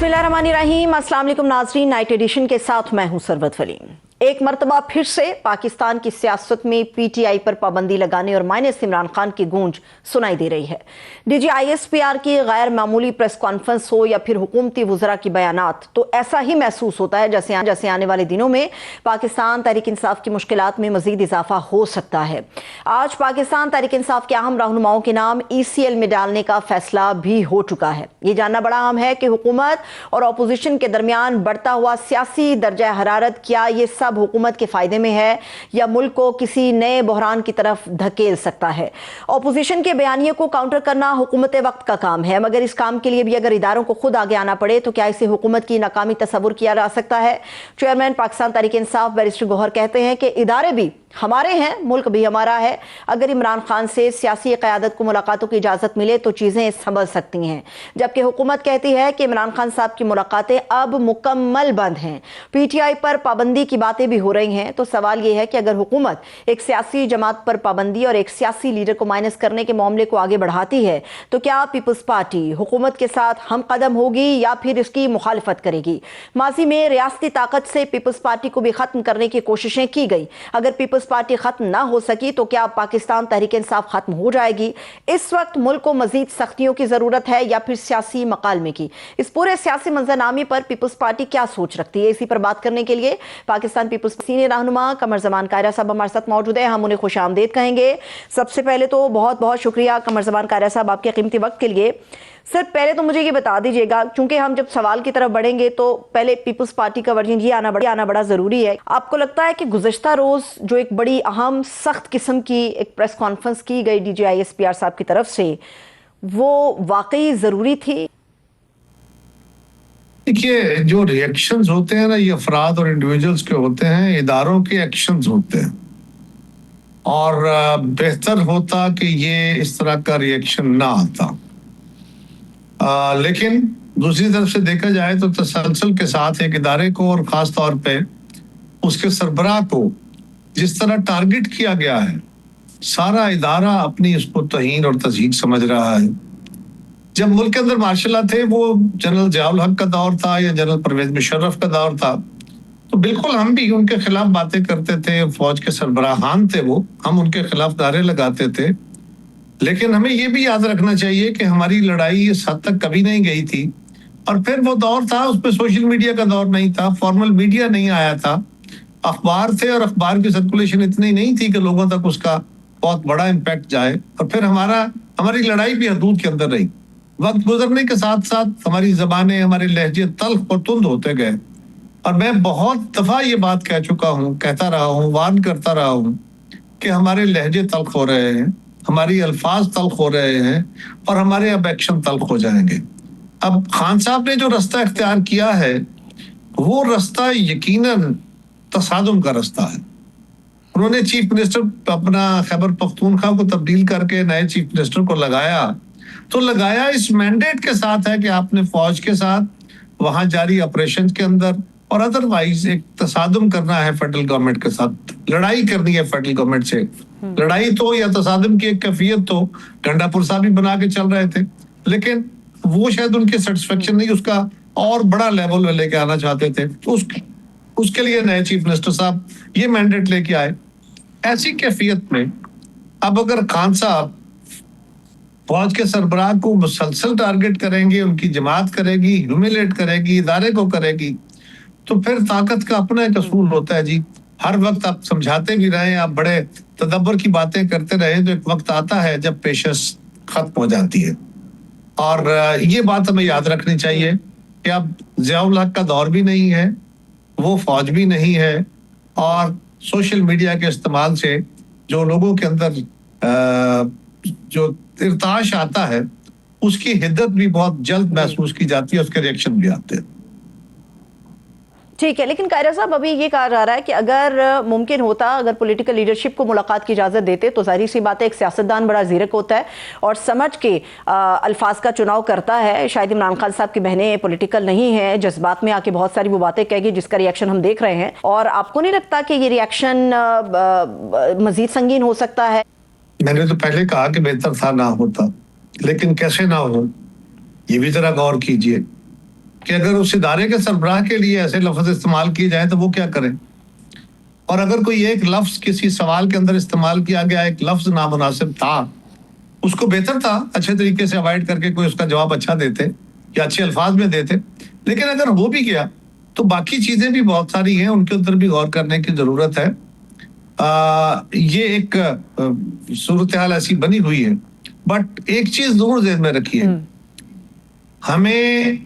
बिस्मिल्लाहिर्रहमानिर्रहीम। अस्सलाम वालेकुम नाज़रीन, नाइट एडिशन के साथ मैं हूं सरवत वली। एक मरतबा फिर से पाकिस्तान की सियासत में पीटीआई पर पाबंदी लगाने और माइनस इमरान खान की गूंज सुनाई दे रही है। डीजी आईएसपीआर की गैर मामूली प्रेस कॉन्फ्रेंस हो या फिर हुकूमती वज़रा की बयानात, तो ऐसा ही महसूस होता है जैसे आने वाले दिनों में पाकिस्तान तहरीक इंसाफ की मुश्किलात में मजीद इजाफा हो सकता है। आज पाकिस्तान तहरीक इंसाफ के अहम रहनुमाओं के नाम ECL में डालने का फैसला भी हो चुका है। ये जानना बड़ा अहम है कि हुकूमत और अपोजिशन के दरमियान बढ़ता हुआ सियासी दर्जा हरारत, क्या ये सब हुकूमत के फायदे में है या मुल्क को किसी नए बहरान की तरफ धकेल सकता है। अपोजिशन के बयानियों को काउंटर करना हुकूमत वक्त का काम है, मगर इस काम के लिए भी अगर इदारों को खुद आगे आना पड़े तो क्या इसे हुकूमत की नाकामी तस्वुर किया जा सकता है। चेयरमैन पाकिस्तान तहरीक इंसाफ बैरिस्टर गौहर कहते हैं कि इदारे भी हमारे हैं, मुल्क भी हमारा है। अगर इमरान खान से सियासी क़यादत को मुलाकातों की इजाज़त मिले तो चीज़ें संभल सकती हैं, जबकि हुकूमत कहती है कि इमरान खान साहब की मुलाकातें अब मुकम्मल बंद हैं। PTI पर पाबंदी की बातें भी हो रही हैं। तो सवाल यह है कि अगर हुकूमत एक सियासी जमात पर पाबंदी और एक सियासी लीडर को माइनस करने के मामले को आगे बढ़ाती है तो क्या पीपल्स पार्टी हुकूमत के साथ हम कदम होगी या फिर इसकी मुखालफत करेगी। माजी में रियासती ताकत से पीपल्स पार्टी को भी खत्म करने की कोशिशें की गई। अगर पीपल्स पार्टी खत्म ना हो सकी तो क्या पाकिस्तान तहरीक इंसाफ खत्म हो जाएगी। इस वक्त मुल्क को मजीद सख्तियों की जरूरत है या फिर सियासी मकालमे की। इस पूरे सियासी मंजरनामे पर पीपल्स पार्टी क्या सोच रखती है, इसी पर बात करने के लिए पाकिस्तान पीपल्स सीनियर रहनुमा कमर जमान कायरा साहब हमारे साथ मौजूद है। हम उन्हें खुश आमदेद कहेंगे। सबसे पहले तो बहुत बहुत शुक्रिया कमर जमान कायरा साहब आपके कीमती वक्त के लिए। सर, पहले तो मुझे ये बता दीजिएगा, क्योंकि हम जब सवाल की तरफ बढ़ेंगे तो पहले पीपल्स पार्टी का वर्जन ये आना बड़ा जरूरी है। आपको लगता है कि गुज़श्ता रोज जो एक बड़ी अहम सख्त किस्म की एक प्रेस कॉन्फ्रेंस की गई DG ISPR साहब की तरफ से, वो वाकई जरूरी थी? देखिए, जो रिएक्शंस होते हैं ना, ये अफराद और इंडिविजुअल्स के होते हैं, इदारों के एक्शंस होते हैं। और बेहतर होता कि ये इस तरह का रिएक्शन ना आता। लेकिन दूसरी तरफ से देखा जाए तो तसलसल के साथ एक इदारे को और ख़ास तौर पे उसके सरबराह को जिस तरह टारगेट किया गया है, सारा इदारा अपनी उसको तहीन और तज़हीक समझ रहा है। जब मुल्क के अंदर मार्शल थे, वो जनरल ज़ियाउल हक का दौर था या जनरल परवेज मुशर्रफ का दौर था, तो बिल्कुल हम भी उनके खिलाफ बातें करते थे। फौज के सरबराहान थे वो, हम उनके खिलाफ नारे लगाते थे। लेकिन हमें ये भी याद रखना चाहिए कि हमारी लड़ाई इस हद तक कभी नहीं गई थी। और फिर वो दौर था, उसमें सोशल मीडिया का दौर नहीं था, फॉर्मल मीडिया नहीं आया था, अखबार थे और अखबार की सर्कुलेशन इतनी नहीं थी कि लोगों तक उसका बहुत बड़ा इम्पैक्ट जाए। और फिर हमारी लड़ाई भी हदूद के अंदर रही। वक्त गुजरने के साथ साथ हमारी जबानें, हमारे लहजे तल्ख और तुंद होते गए। और मैं बहुत दफा ये बात कह चुका हूँ, कहता रहा हूँ, वार्न करता रहा हूँ कि हमारे लहजे तल्ख हो रहे हैं, हमारी अल्फाज तल्ख हो रहे हैं और हमारे अब एक्शन तल्ख हो जाएंगे। अब खान साहब ने जो रास्ता इख्तियार किया है, वो रास्ता यकीनन तसादुम का रास्ता है। उन्होंने चीफ मिनिस्टर अपना खैबर पख्तूनख्वा को तब्दील करके नए चीफ मिनिस्टर को लगाया, तो लगाया इस मैंडेट के साथ है कि आपने फौज के साथ वहां जारी ऑपरेशन के अंदर और अदरवाइज एक तसादुम करना है फेडरल गवर्नमेंट के साथ, लड़ाई करनी है फेडरल गवर्नमेंट से। लड़ाई तो या तसादुम की एक कैफियत तो गंडापुर साहब भी बना के चल रहे थे, लेकिन वो शायद उनके सेटिस्फेक्शन नहीं, उसका और बड़ा लेवल में लेके आना चाहते थे। उसके लिए नए चीफ मिनिस्टर साहब ये मैंडेट लेके आए। ऐसी कैफियत में अब अगर खान साहब फौज के सरबराह को मुसलसल टारगेट करेंगे, उनकी जमात करेगी, ह्यूमिलेट करेगी, इदारे को करेगी, तो फिर ताकत का अपना एक असूल होता है जी। हर वक्त आप समझाते भी रहे, आप बड़े तदब्बर की बातें करते रहे, तो एक वक्त आता है जब पेशेंस खत्म हो जाती है। और ये बात हमें याद रखनी चाहिए कि अब ज़ियाउल हक का दौर भी नहीं है, वो फौज भी नहीं है, और सोशल मीडिया के इस्तेमाल से जो लोगों के अंदर जो इर्ताश आता है, उसकी हिद्दत भी बहुत जल्द महसूस की जाती है, उसके रिएक्शन भी आते हैं। ठीक है, लेकिन कायरा साहब अभी ये कहा जा रहा है कि अगर मुमकिन होता, अगर पॉलिटिकल लीडरशिप को मुलाकात की इजाज़त देते तो जाहिर सी बात है एक सियासतदान बड़ा ज़ीरक होता है और समझ के अल्फाज का चुनाव करता है। शायद इमरान खान साहब की बहनें पॉलिटिकल नहीं है, जज्बात में आके बहुत सारी वो बातें कहेगी जिसका रिएक्शन हम देख रहे हैं। और आपको नहीं लगता कि ये रिएक्शन मजीद संगीन हो सकता है? मैंने तो पहले कहा कि बेहतर था ना होता, लेकिन कैसे ना हो ये भी जरा गौर कीजिए। कि अगर उस इदारे के सरबराह के लिए ऐसे लफ्ज इस्तेमाल किए जाए तो वो क्या करें। और अगर कोई एक लफ्ज किसी सवाल के अंदर इस्तेमाल किया गया, एक लफ्ज नामुनासिब था, उसको बेहतर था अच्छे तरीके से अवॉइड करके कोई उसका जवाब अच्छा देते या अच्छे अल्फाज में देते। लेकिन अगर हो भी गया तो बाकी चीजें भी बहुत सारी हैं, उनके ऊपर भी गौर करने की जरूरत है। ये एक सूरत हाल ऐसी बनी हुई है। बट एक चीज जरूर ध्यान में रखिए, हमें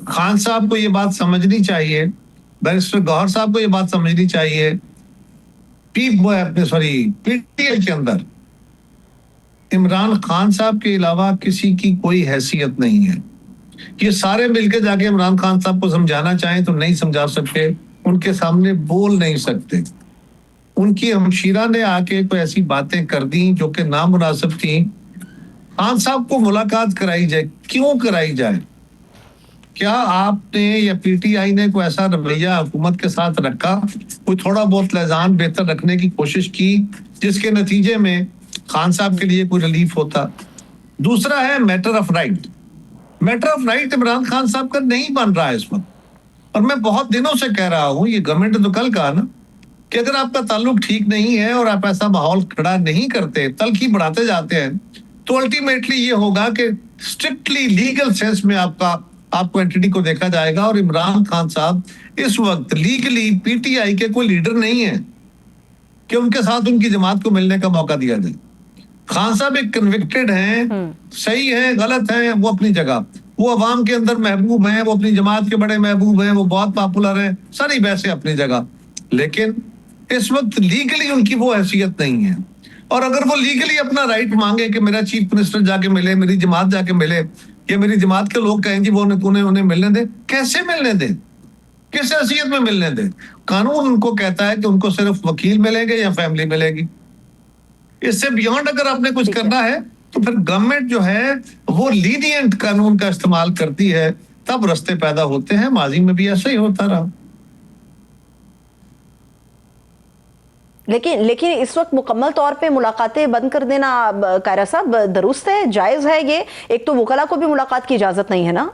खान साहब को ये बात समझनी चाहिए, बैरिस्टर गौहर साहब को ये बात समझनी चाहिए, पीटीआई के अंदर इमरान खान साहब के अलावा किसी की कोई हैसियत नहीं है। ये सारे मिलकर जाके इमरान खान साहब को समझाना चाहें तो नहीं समझा सकते, उनके सामने बोल नहीं सकते। उनकी हमशीरा ने आके कोई ऐसी बातें कर दी जो कि नामुनासिब थी। खान साहब को मुलाकात कराई जाए, क्यों कराई जाए? क्या आपने या पीटीआई ने कोई ऐसा रवैया हुकूमत के साथ रखा, कोई थोड़ा बहुत लहजान बेहतर रखने की कोशिश की जिसके नतीजे में खान साहब के लिए कोई रिलीफ होता? दूसरा है matter of right. Matter of right Imran Khan साहब का नहीं बन रहा है इस वक्त। और मैं बहुत दिनों से कह रहा हूं, ये गवर्नमेंट ने तो कल कहा ना कि अगर आपका ताल्लुक ठीक नहीं है और आप ऐसा माहौल खड़ा नहीं करते, तल्खी बढ़ाते जाते हैं, तो अल्टीमेटली ये होगा कि स्ट्रिक्टली लीगल सेंस में आपको एंटिटी को देखा जाएगा। और इमरान खान साहब इस वक्त लीगली पीटीआई के कोई लीडर नहीं है कि उनके साथ उनकी जमात को मिलने का मौका दिया जाए। खान साहब एक कन्विक्टेड हैं, सही है गलत है वो अपनी जगह, वो अवाम के अंदर महबूब हैं, वो अपनी जमात के बड़े महबूब हैं, वो बहुत पॉपुलर हैं, सारी वैसे अपनी जगह। लेकिन इस वक्त लीगली उनकी वो हैसियत नहीं है। और अगर वो लीगली अपना राइट मांगे कि मेरा चीफ मिनिस्टर जाके मिले, मेरी जमात जाके मिले, या मेरी जमात के लोग कहें जी वो उन्हें मिलने दे, कैसे मिलने दे, किस हैसियत में मिलने दे? कानून उनको कहता है कि उनको सिर्फ वकील मिलेंगे या फैमिली मिलेगी। इससे बियॉन्ड अगर आपने कुछ करना है तो फिर गवर्नमेंट जो है वो लीनियंट कानून का इस्तेमाल करती है, तब रास्ते पैदा होते हैं। माजी में भी ऐसा ही होता रहा। लेकिन इस वक्त मुकम्मल तौर पे मुलाकातें बंद कर देना कायरा साहब दुरुस्त है, जायज है? ये एक तो वकला को भी मुलाकात की इजाजत नहीं है ना?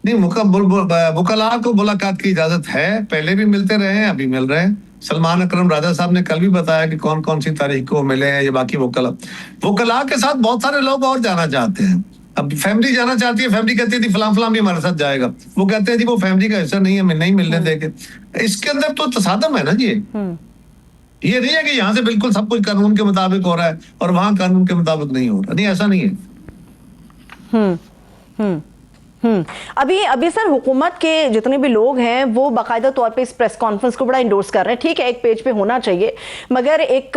नहीं, वकला को मुलाकात की इजाजत है, पहले भी मिलते रहे हैं, अभी मिल रहे हैं। सलमान अकरम राजा साहब ने कल भी बताया कि कौन कौन सी तारीख को मिले हैं। ये बाकी वकला के साथ बहुत सारे लोग और जाना चाहते हैं। अब फैमिली जाना चाहती है, फैमिली कहती है फलां भी हमारे साथ जाएगा, वो कहते हैं जी वो फैमिली का हिस्सा नहीं है, नहीं मिलने देंगे। इसके अंदर तो तसादम है ना जी। ये नहीं है कि यहाँ से बिल्कुल सब कुछ कानून के मुताबिक हो रहा है और वहां कानून के मुताबिक नहीं हो रहा। नहीं, ऐसा नहीं है। अभी सर हुकूमत के जितने भी लोग हैं वो बाकायदा तौर पे इस प्रेस कॉन्फ्रेंस को बड़ा इंडोर्स कर रहे हैं। ठीक है, एक पेज पे होना चाहिए, मगर एक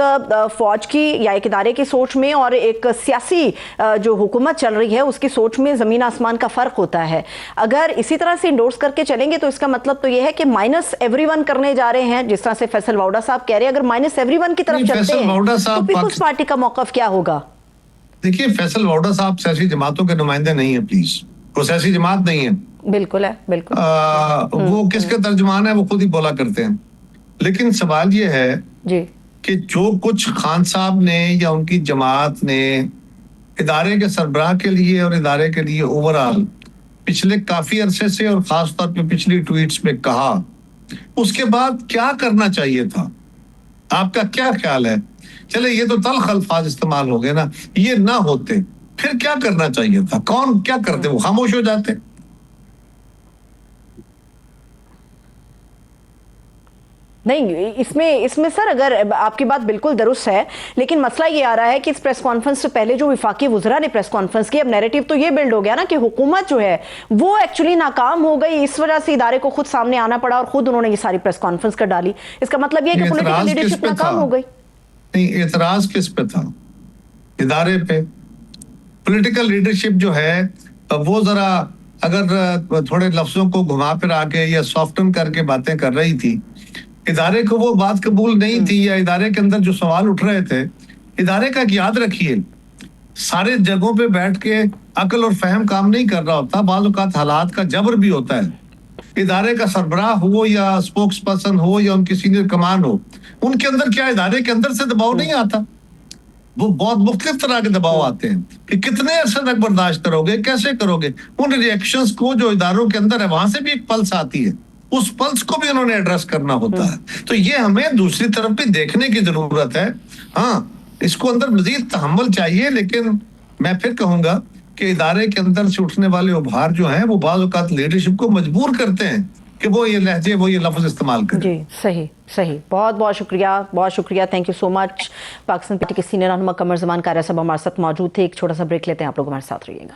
फौज की या एक इदारे की सोच में और एक सियासी जो हुकूमत चल रही है उसकी सोच में ज़मीन आसमान का फ़र्क होता है। अगर इसी तरह से इंडोर्स करके चलेंगे तो इसका मतलब तो ये है कि माइनस एवरीवन करने जा रहे हैं, जिस तरह से फैसल वाउडा साहब कह रहे हैं। अगर माइनस एवरीवन की तरफ चलते हैं तो पीपुल्स पार्टी का मौक़िफ़ क्या होगा? देखिए, फैसल वाउडा साहब सियासी जमातों के नुमाइंदे नहीं है, प्लीज। वो सियासी जमात नहीं है। बिल्कुल है, बिल्कुल। वो किसके तर्जुमान है वो खुद ही बोला करते हैं। लेकिन सवाल ये है जी कि जो कुछ खान साहब ने या उनकी जमात ने इदारे के सरबराह के लिए और इदारे के लिए ओवरऑल पिछले काफी अरसे से और खास तौर पे पिछली ट्वीट्स में कहा, उसके बाद क्या करना चाहिए था? आपका क्या ख्याल है? चले ये तो तल्ख अल्फाज इस्तेमाल हो गए ना, ये ना होते फिर क्या करना चाहिए था? कौन क्या करते? वो खामोश हो जाते। नहीं, इसमें सर अगर आपकी बात बिल्कुल दुरुस्त है, लेकिन मसला ये आ रहा है कि इस प्रेस कॉन्फ्रेंस से पहले जो विफाकी वुज़रा ने प्रेस कॉन्फ्रेंस की, अब नैरेटिव तो ये बिल्ड हो गया ना कि हुकूमत जो है वो एक्चुअली नाकाम हो गई, इस वजह से इदारे को खुद सामने आना पड़ा और खुद उन्होंने ये सारी प्रेस कॉन्फ्रेंस कर डाली। इसका मतलब ये कि पॉलिटिकल लीडरशिप नाकाम हो गई। नहीं, एतराज किस पे था? इदारे पे। पॉलिटिकल लीडरशिप जो है वो जरा अगर थोड़े लफ्जों को घुमा फिरा के या सॉफ्टन करके बातें कर रही थी, इदारे को वो बात कबूल नहीं थी, या इदारे के अंदर जो सवाल उठ रहे थे, इदारे का याद रखिए सारे जगहों पे बैठ के अकल और फहम काम नहीं कर रहा होता, बाज़ औक़ात हालात का जबर भी होता है। इदारे का सरबराह हो या स्पोक्स पर्सन हो या उनकी सीनियर कमान हो, उनके अंदर क्या इदारे के अंदर से दबाव नहीं आता? वो बहुत मुख्तलिफ तरह के दबाव आते हैं कि कितने अरसे तक बर्दाश्त करोगे, कैसे करोगे। उन रिएक्शंस को जो इदारों के अंदर है वहां से भी एक पल्स आती है, उस पल्स को भी उन्होंने एड्रेस करना होता है। तो ये हमें दूसरी तरफ भी देखने की जरूरत है। हाँ, इसको अंदर मजीद तहम्मुल चाहिए, लेकिन मैं फिर कहूंगा कि इदारे के अंदर से उठने वाले उभार जो हैं वो बाज़ औक़ात लीडरशिप को मजबूर करते हैं कि वो ये लहजे, वो ये लफ्ज इस्तेमाल करें। जी, सही सही, बहुत बहुत शुक्रिया, thank you so much. Pakistan party के सीनियर रहनुमा कमर जमान कार्य सभा हमारे साथ मौजूद थे। एक छोटा सा ब्रेक लेते हैं, आप लोग हमारे साथ रहिएगा।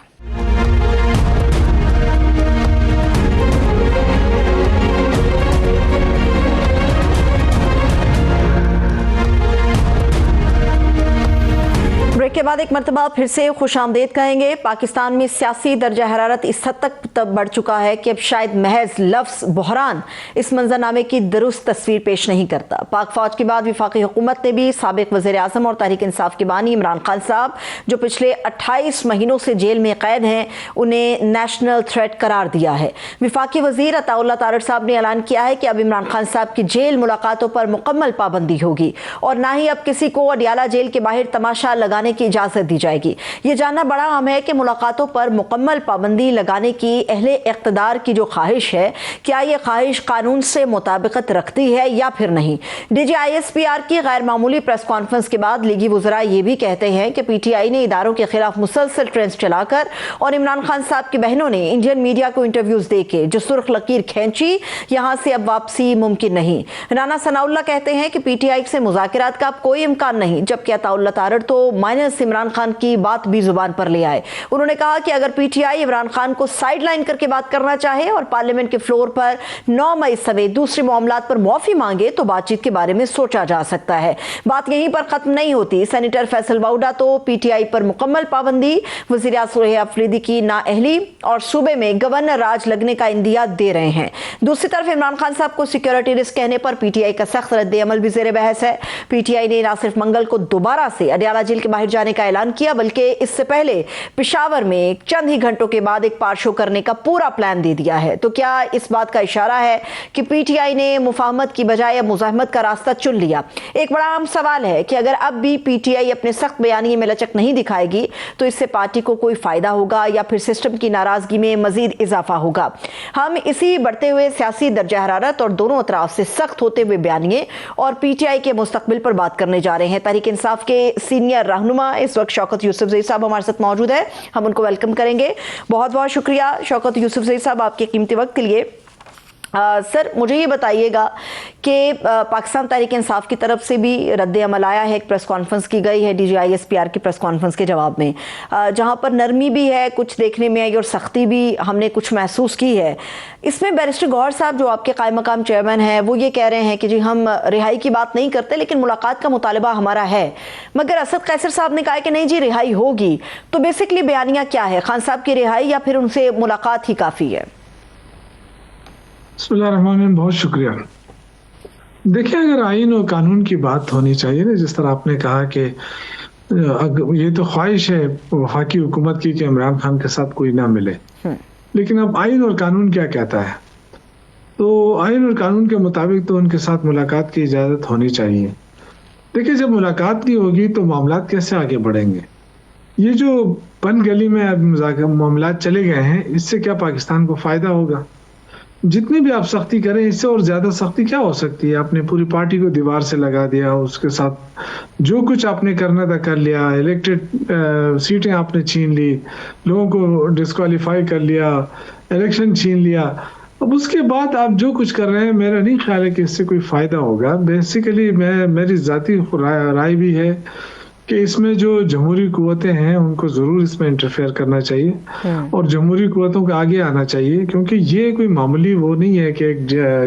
ब्रेक के बाद एक मरतबा फिर से खुशामदीद कहेंगे। पाकिस्तान में सियासी दर्जा हरारत इस हद तक बढ़ चुका है कि अब शायद महज लफ्ज़ बहरान इस मंजरनामे की दुरुस्त तस्वीर पेश नहीं करता। पाक फौज के बाद वफाकी हुकूमत ने भी साबिक वज़ीर आज़म और तहरीक इंसाफ के बानी इमरान खान साहब, जो पिछले 28 महीनों से जेल में कैद हैं, उन्हें नेशनल थ्रेट करार दिया है। वफाकी वज़ीर अताउल्लाह तारड़ साहब ने ऐलान किया है कि अब इमरान खान साहब की जेल मुलाकातों पर मुकम्मल पाबंदी होगी और ना ही अब किसी को अडियाला जेल के बाहर तमाशा लगाने की इजाजत दी जाएगी। ये जानना बड़ा अहम है कि मुलाकातों पर मुकम्मल पाबंदी लगाने की अहले इख्तिदार की जो ख्वाहिश है, क्या ये ख्वाहिश कानून से मुताबिकत रखती है या फिर नहीं। डीजी ISPR की गैर मामूली प्रेस कॉन्फ्रेंस के बाद लीगी वुज़रा ये भी कहते हैं कि PTI ने इदारों के खिलाफ मुसलसल ट्रेंड्स चलाकर और इमरान खान साहब की बहनों ने इंडियन मीडिया को इंटरव्यूज देके जो सुर्ख लकीर खींची, यहाँ से अब वापसी मुमकिन नहीं। राना सनाउल्लाह कहते हैं कि PTI से मुज़ाकरात का अब कोई इम्कान नहीं, जबकि अताउल्लाह तारड़ तो माइनस इमरान खान की बात भी जुबान पर ले आए। उन्होंने कहा कि अगर PTI इमरान खान को साइड लाइन करके बात करना चाहे और पार्लियामेंट के फ्लोर पर 9 मई समेत दूसरे मामलात पर माफी मांगे तो बातचीत के बारे में सोचा जा सकता है। बात यहीं पर खत्म नहीं होती। सेनेटर फैसल बाउडा तो PTI पर मुकम्मल पाबंदी, वज़ीर आज़म सुहेल अफरीदी की नाअहली और सूबे में गवर्नर राज लगने का इंदिया दे रहे हैं। दूसरी तरफ इमरान खान साहब को सिक्योरिटी रिस्क कहने पर PTI का सख्त रद्द अमल भी ज़ेर बहस है। PTI ने न सिर्फ मंगल को दोबारा से अडियाला जेल के बाहर जाने का ऐलान किया, बल्कि इससे पहले पेशावर में चंद ही घंटों के बाद एक पार शो करने का पूरा प्लान दे दिया है। तो क्या इस बात का इशारा है कि PTI ने मुफाहमत की बजाय मुज़ाहमत का रास्ता चुन लिया? एक बड़ा अहम सवाल है कि अगर अब भी PTI अपने सख्त बयानिए में लचक नहीं दिखाएगी तो इससे पार्टी को कोई फायदा होगा या फिर सिस्टम की नाराजगी में मजीद इजाफा होगा। हम इसी बढ़ते हुए सियासी दर्जा हरारत और दोनों अतराफ से सख्त होते हुए बयानिए और PTI के मुस्तकबिल पर बात करने जा रहे हैं। तहरीक इंसाफ के सीनियर रहनुमा इस वक्त शौकत यूसुफजई साहब हमारे साथ मौजूद है, हम उनको वेलकम करेंगे। बहुत बहुत शुक्रिया शौकत यूसुफजई साहब आपके कीमती वक्त के लिए। सर, मुझे ये बताइएगा कि पाकिस्तान तहरीक इंसाफ की तरफ से भी रद्द अमल आया है, एक प्रेस कॉन्फ्रेंस की गई है DG ISPR की प्रेस कॉन्फ्रेंस के जवाब में, जहां पर नरमी भी है कुछ देखने में आई और सख्ती भी हमने कुछ महसूस की है। इसमें बैरिस्टर गौहर साहब जो आपके कायम मकाम चेयरमैन हैं, वो ये कह रहे हैं कि जी हम रिहाई की बात नहीं करते लेकिन मुलाकात का मुतालबा हमारा है, मगर असद कैसर साहब ने कहा कि नहीं जी रिहाई होगी। तो बेसिकली बयानिया क्या है, खान साहब की रिहाई या फिर उनसे मुलाकात ही काफ़ी है? बिस्मिल्लाहिर्रहमानिर्रहीम, बहुत शुक्रिया। देखिए, अगर आइन और कानून की बात होनी चाहिए ना, जिस तरह आपने कहा कि ये तो ख्वाहिश है वफाकी हुकूमत की कि इमरान खान के साथ कोई ना मिले, लेकिन अब आइन और कानून क्या कहता है? तो आइन और कानून के मुताबिक तो उनके साथ मुलाकात की इजाज़त होनी चाहिए। देखिए, जब मुलाकात नहीं होगी तो मामलात कैसे आगे बढ़ेंगे? ये जो पन गली में अब मामलात चले गए हैं, इससे क्या पाकिस्तान को फ़ायदा होगा? जितनी भी आप सख्ती करें, इससे और ज़्यादा सख्ती क्या हो सकती है? आपने पूरी पार्टी को दीवार से लगा दिया, उसके साथ जो कुछ आपने करना था कर लिया, इलेक्टेड सीटें आपने छीन ली, लोगों को डिस्क्वालीफाई कर लिया, इलेक्शन छीन लिया। अब उसके बाद आप जो कुछ कर रहे हैं, मेरा नहीं ख्याल है कि इससे कोई फ़ायदा होगा। बेसिकली मेरी ज़ाती राय भी है कि इसमें जो जमहूरी कुव्वतें हैं उनको ज़रूर इसमें इंटरफेयर करना चाहिए और जमहूरी कुव्वतों के आगे आना चाहिए, क्योंकि ये कोई मामूली वो नहीं है कि एक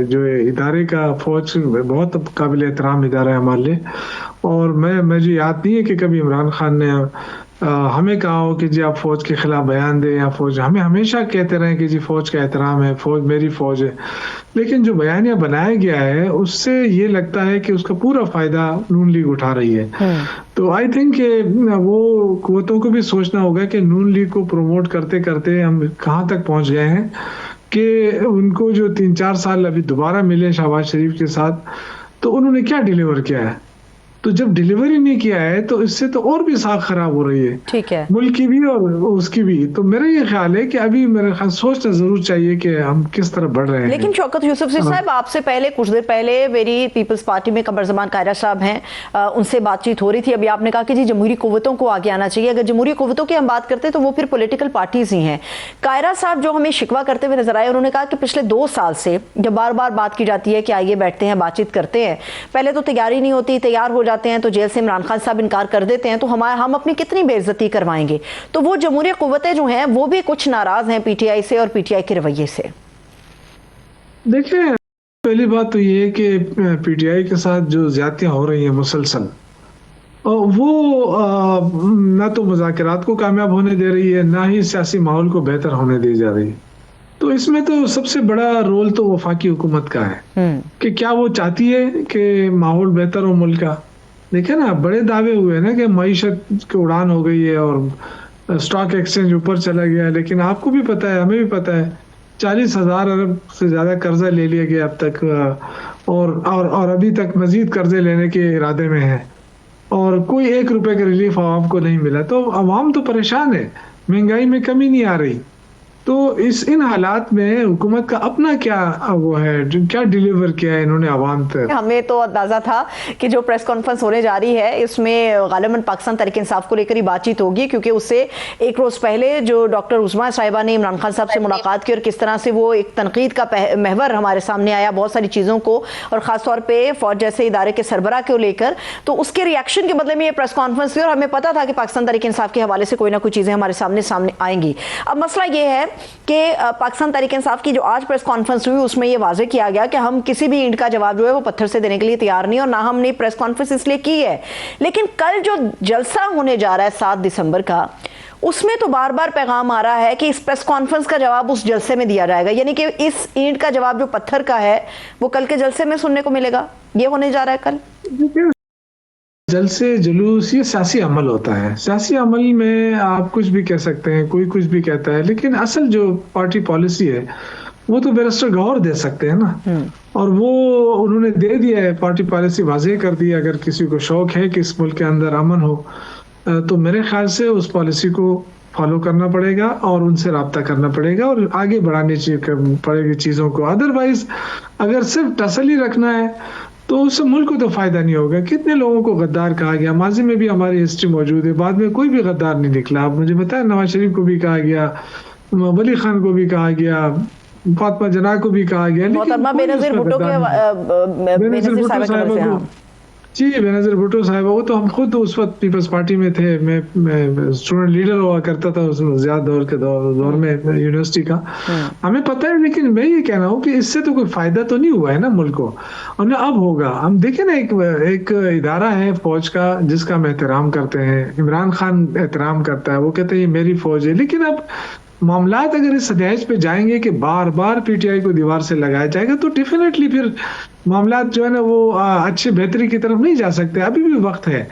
जो इदारे का फ़ौज बहुत काबिल एहतराम इदारा है हमारे लिए। और मुझे याद नहीं है कि कभी इमरान खान ने हमें कहा हो कि जी आप फ़ौज के ख़िलाफ़ बयान दें या फ़ौज, हमें हमेशा कहते रहे कि जी फ़ौज का एहतराम है, फ़ौज मेरी फ़ौज है। लेकिन जो बयानिया बनाया गया है उससे ये लगता है कि उसका पूरा फ़ायदा नून लीग उठा रही है। तो आई थिंक वो कुव्वतों को भी सोचना होगा कि नून लीग को प्रमोट करते करते हम कहाँ तक पहुँच गए हैं कि उनको जो 3-4 साल अभी दोबारा मिले शहबाज शरीफ के साथ, तो उन्होंने क्या डिलीवर किया है? तो जब डिलीवरी नहीं किया है तो इससे तो और भी साख खराब हो रही है, ठीक है, मुल्क की भी और उसकी भी। तो मेरा ये ख्याल है कि अभी मेरे ख्याल सोचना जरूर चाहिए कि हम किस तरफ बढ़ रहे हैं। लेकिन शौकत यूसुफजई साहब, आपसे पहले कुछ देर पहले मेरी पीपल्स पार्टी में कमर जमान कायरा साहब हैं, उनसे बातचीत हो रही थी। अभी आपने कहा कि जी जमहूरी कुव्वतों को आगे आना चाहिए। अगर जमहूरी कुव्वतों की हम बात करते हैं तो वो फिर पॉलिटिकल पार्टीज ही हैं। कायरा साहब जो हमें शिकवा करते हुए नजर आए, उन्होंने कहा कि पिछले 2 साल से जब बार बार बात की जाती है कि आइए बैठते हैं, बातचीत करते हैं, पहले तो तैयारी नहीं होती, तैयार हो जाते हैं तो जेल से इमरान खान साहब इनकार कर देते हैं, तो हम अपनी कितनी बेइज्जती करवाएंगे। तो वो जमहूरी कुव्वतें जो हैं वो भी कुछ नाराज हैं पीटीआई से और पीटीआई के रवैये से। देखिए, पहली बात तो ये है कि पीटीआई के साथ जो ज्यादतियां हो रही हैं मुसलसल, वो ना तो मुज़ाकरात को कामयाब होने दे रही है, ना ही सियासी माहौल को बेहतर होने दी जा रही है। तो इसमें तो सबसे बड़ा रोल तो वफाकी हुकूमत का है कि क्या वो चाहती है कि माहौल बेहतर हो मुल्क का। देखिए ना, बड़े दावे हुए ना कि मईशत की उड़ान हो गई है और स्टॉक एक्सचेंज ऊपर चला गया है, लेकिन आपको भी पता है, हमें भी पता है, 40,000 अरब से ज्यादा कर्जा ले लिया गया अब तक, और अभी तक मजीद कर्जे लेने के इरादे में है, और कोई 1 रुपए का रिलीफ आवाम को नहीं मिला। तो आवाम तो परेशान है, महंगाई में कमी नहीं आ रही। तो इन हालात में हुकूमत का अपना क्या वो है, क्या डिलीवर किया है इन्होंने आवाम तक। हमें तो अंदाजा था कि जो प्रेस कॉन्फ्रेंस होने जा रही है इसमें गालिबन पाकिस्तान तहरीक इंसाफ को लेकर ही बातचीत होगी, क्योंकि उससे 1 रोज पहले जो डॉक्टर उस्मा साहिबा ने इमरान खान साहब से मुलाकात की और किस तरह से वो एक तनकीद का महवर हमारे सामने आया बहुत सारी चीज़ों को, और ख़ासतौर पर फौज जैसे इदारे के सरबराह को लेकर, तो उसके रिएक्शन के बदले में ये प्रेस कॉन्फ्रेंस थी और हमें पता था कि पाकिस्तान तहरीक इंसाफ के हवाले से कोई ना कोई चीज़ें हमारे सामने आएंगी। अब मसला ये है कि पाकिस्तान तहरीक इंसाफ की जो आज प्रेस कॉन्फ्रेंस हुई उसमें यह वाज़ेह किया गया कि हम किसी भी ईंट का जवाब जो है वो पत्थर से देने के लिए तैयार नहीं, और ना हमने प्रेस कॉन्फ्रेंस इसलिए की है। लेकिन कल जो जलसा होने जा रहा है 7 दिसंबर का, उसमें तो बार बार पैगाम आ रहा है कि इस प्रेस कॉन्फ्रेंस का जवाब उस जलसे में दिया जाएगा, यानी कि इस ईंट का जवाब जो पत्थर का है वो कल के जलसे में सुनने को मिलेगा। ये होने जा रहा है कल। जलसे जुलूस ये सियासी अमल होता है। सियासी अमल में आप कुछ भी कह सकते हैं, कोई कुछ भी कहता है, लेकिन असल जो पार्टी पॉलिसी है वो तो बैरिस्टर गौहर दे सकते हैं ना, और वो उन्होंने दे दिया है। पार्टी पॉलिसी वाज़ेह कर दी है। अगर किसी को शौक है कि इस मुल्क के अंदर अमन हो, तो मेरे ख्याल से उस पॉलिसी को फॉलो करना पड़ेगा और उनसे रब्ता करना पड़ेगा और आगे बढ़ानी पड़ेगी चीज़ों को। अदरवाइज अगर सिर्फ तसल्ली रखना है तो उससे मुल्क को तो फायदा नहीं होगा। कितने लोगों को गद्दार कहा गया, माजी में भी हमारी हिस्ट्री मौजूद है, बाद में कोई भी गद्दार नहीं निकला। आप मुझे बताएं, नवाज शरीफ को भी कहा गया, वली खान को भी कहा गया, फातिमा जना को भी कहा गया, मोहतरमा बेनज़ीर भुट्टो जी, बेनज़ीर भुट्टो साहब, वो तो हम खुद उस वक्त पीपल्स पार्टी में थे। मैं स्टूडेंट लीडर हुआ करता था उस ज़्यादा दौर में यूनिवर्सिटी का, हमें पता है। लेकिन मैं ये कह रहा हूँ कि इससे तो कोई फायदा तो नहीं हुआ है ना मुल्क को, और ना अब होगा। हम देखें ना, एक इदारा है फौज का जिसका हम एहतराम करते हैं, इमरान खान एहतराम करता है, वो कहते हैं ये मेरी फौज है। लेकिन अब मामलात अगर इस नहज पे जाएंगे कि बार बार पीटीआई को दीवार से लगाया जाएगा, तो डेफिनेटली फिर मामलात जो है ना वो अच्छी बेहतरी की तरफ नहीं जा सकते। अभी भी वक्त है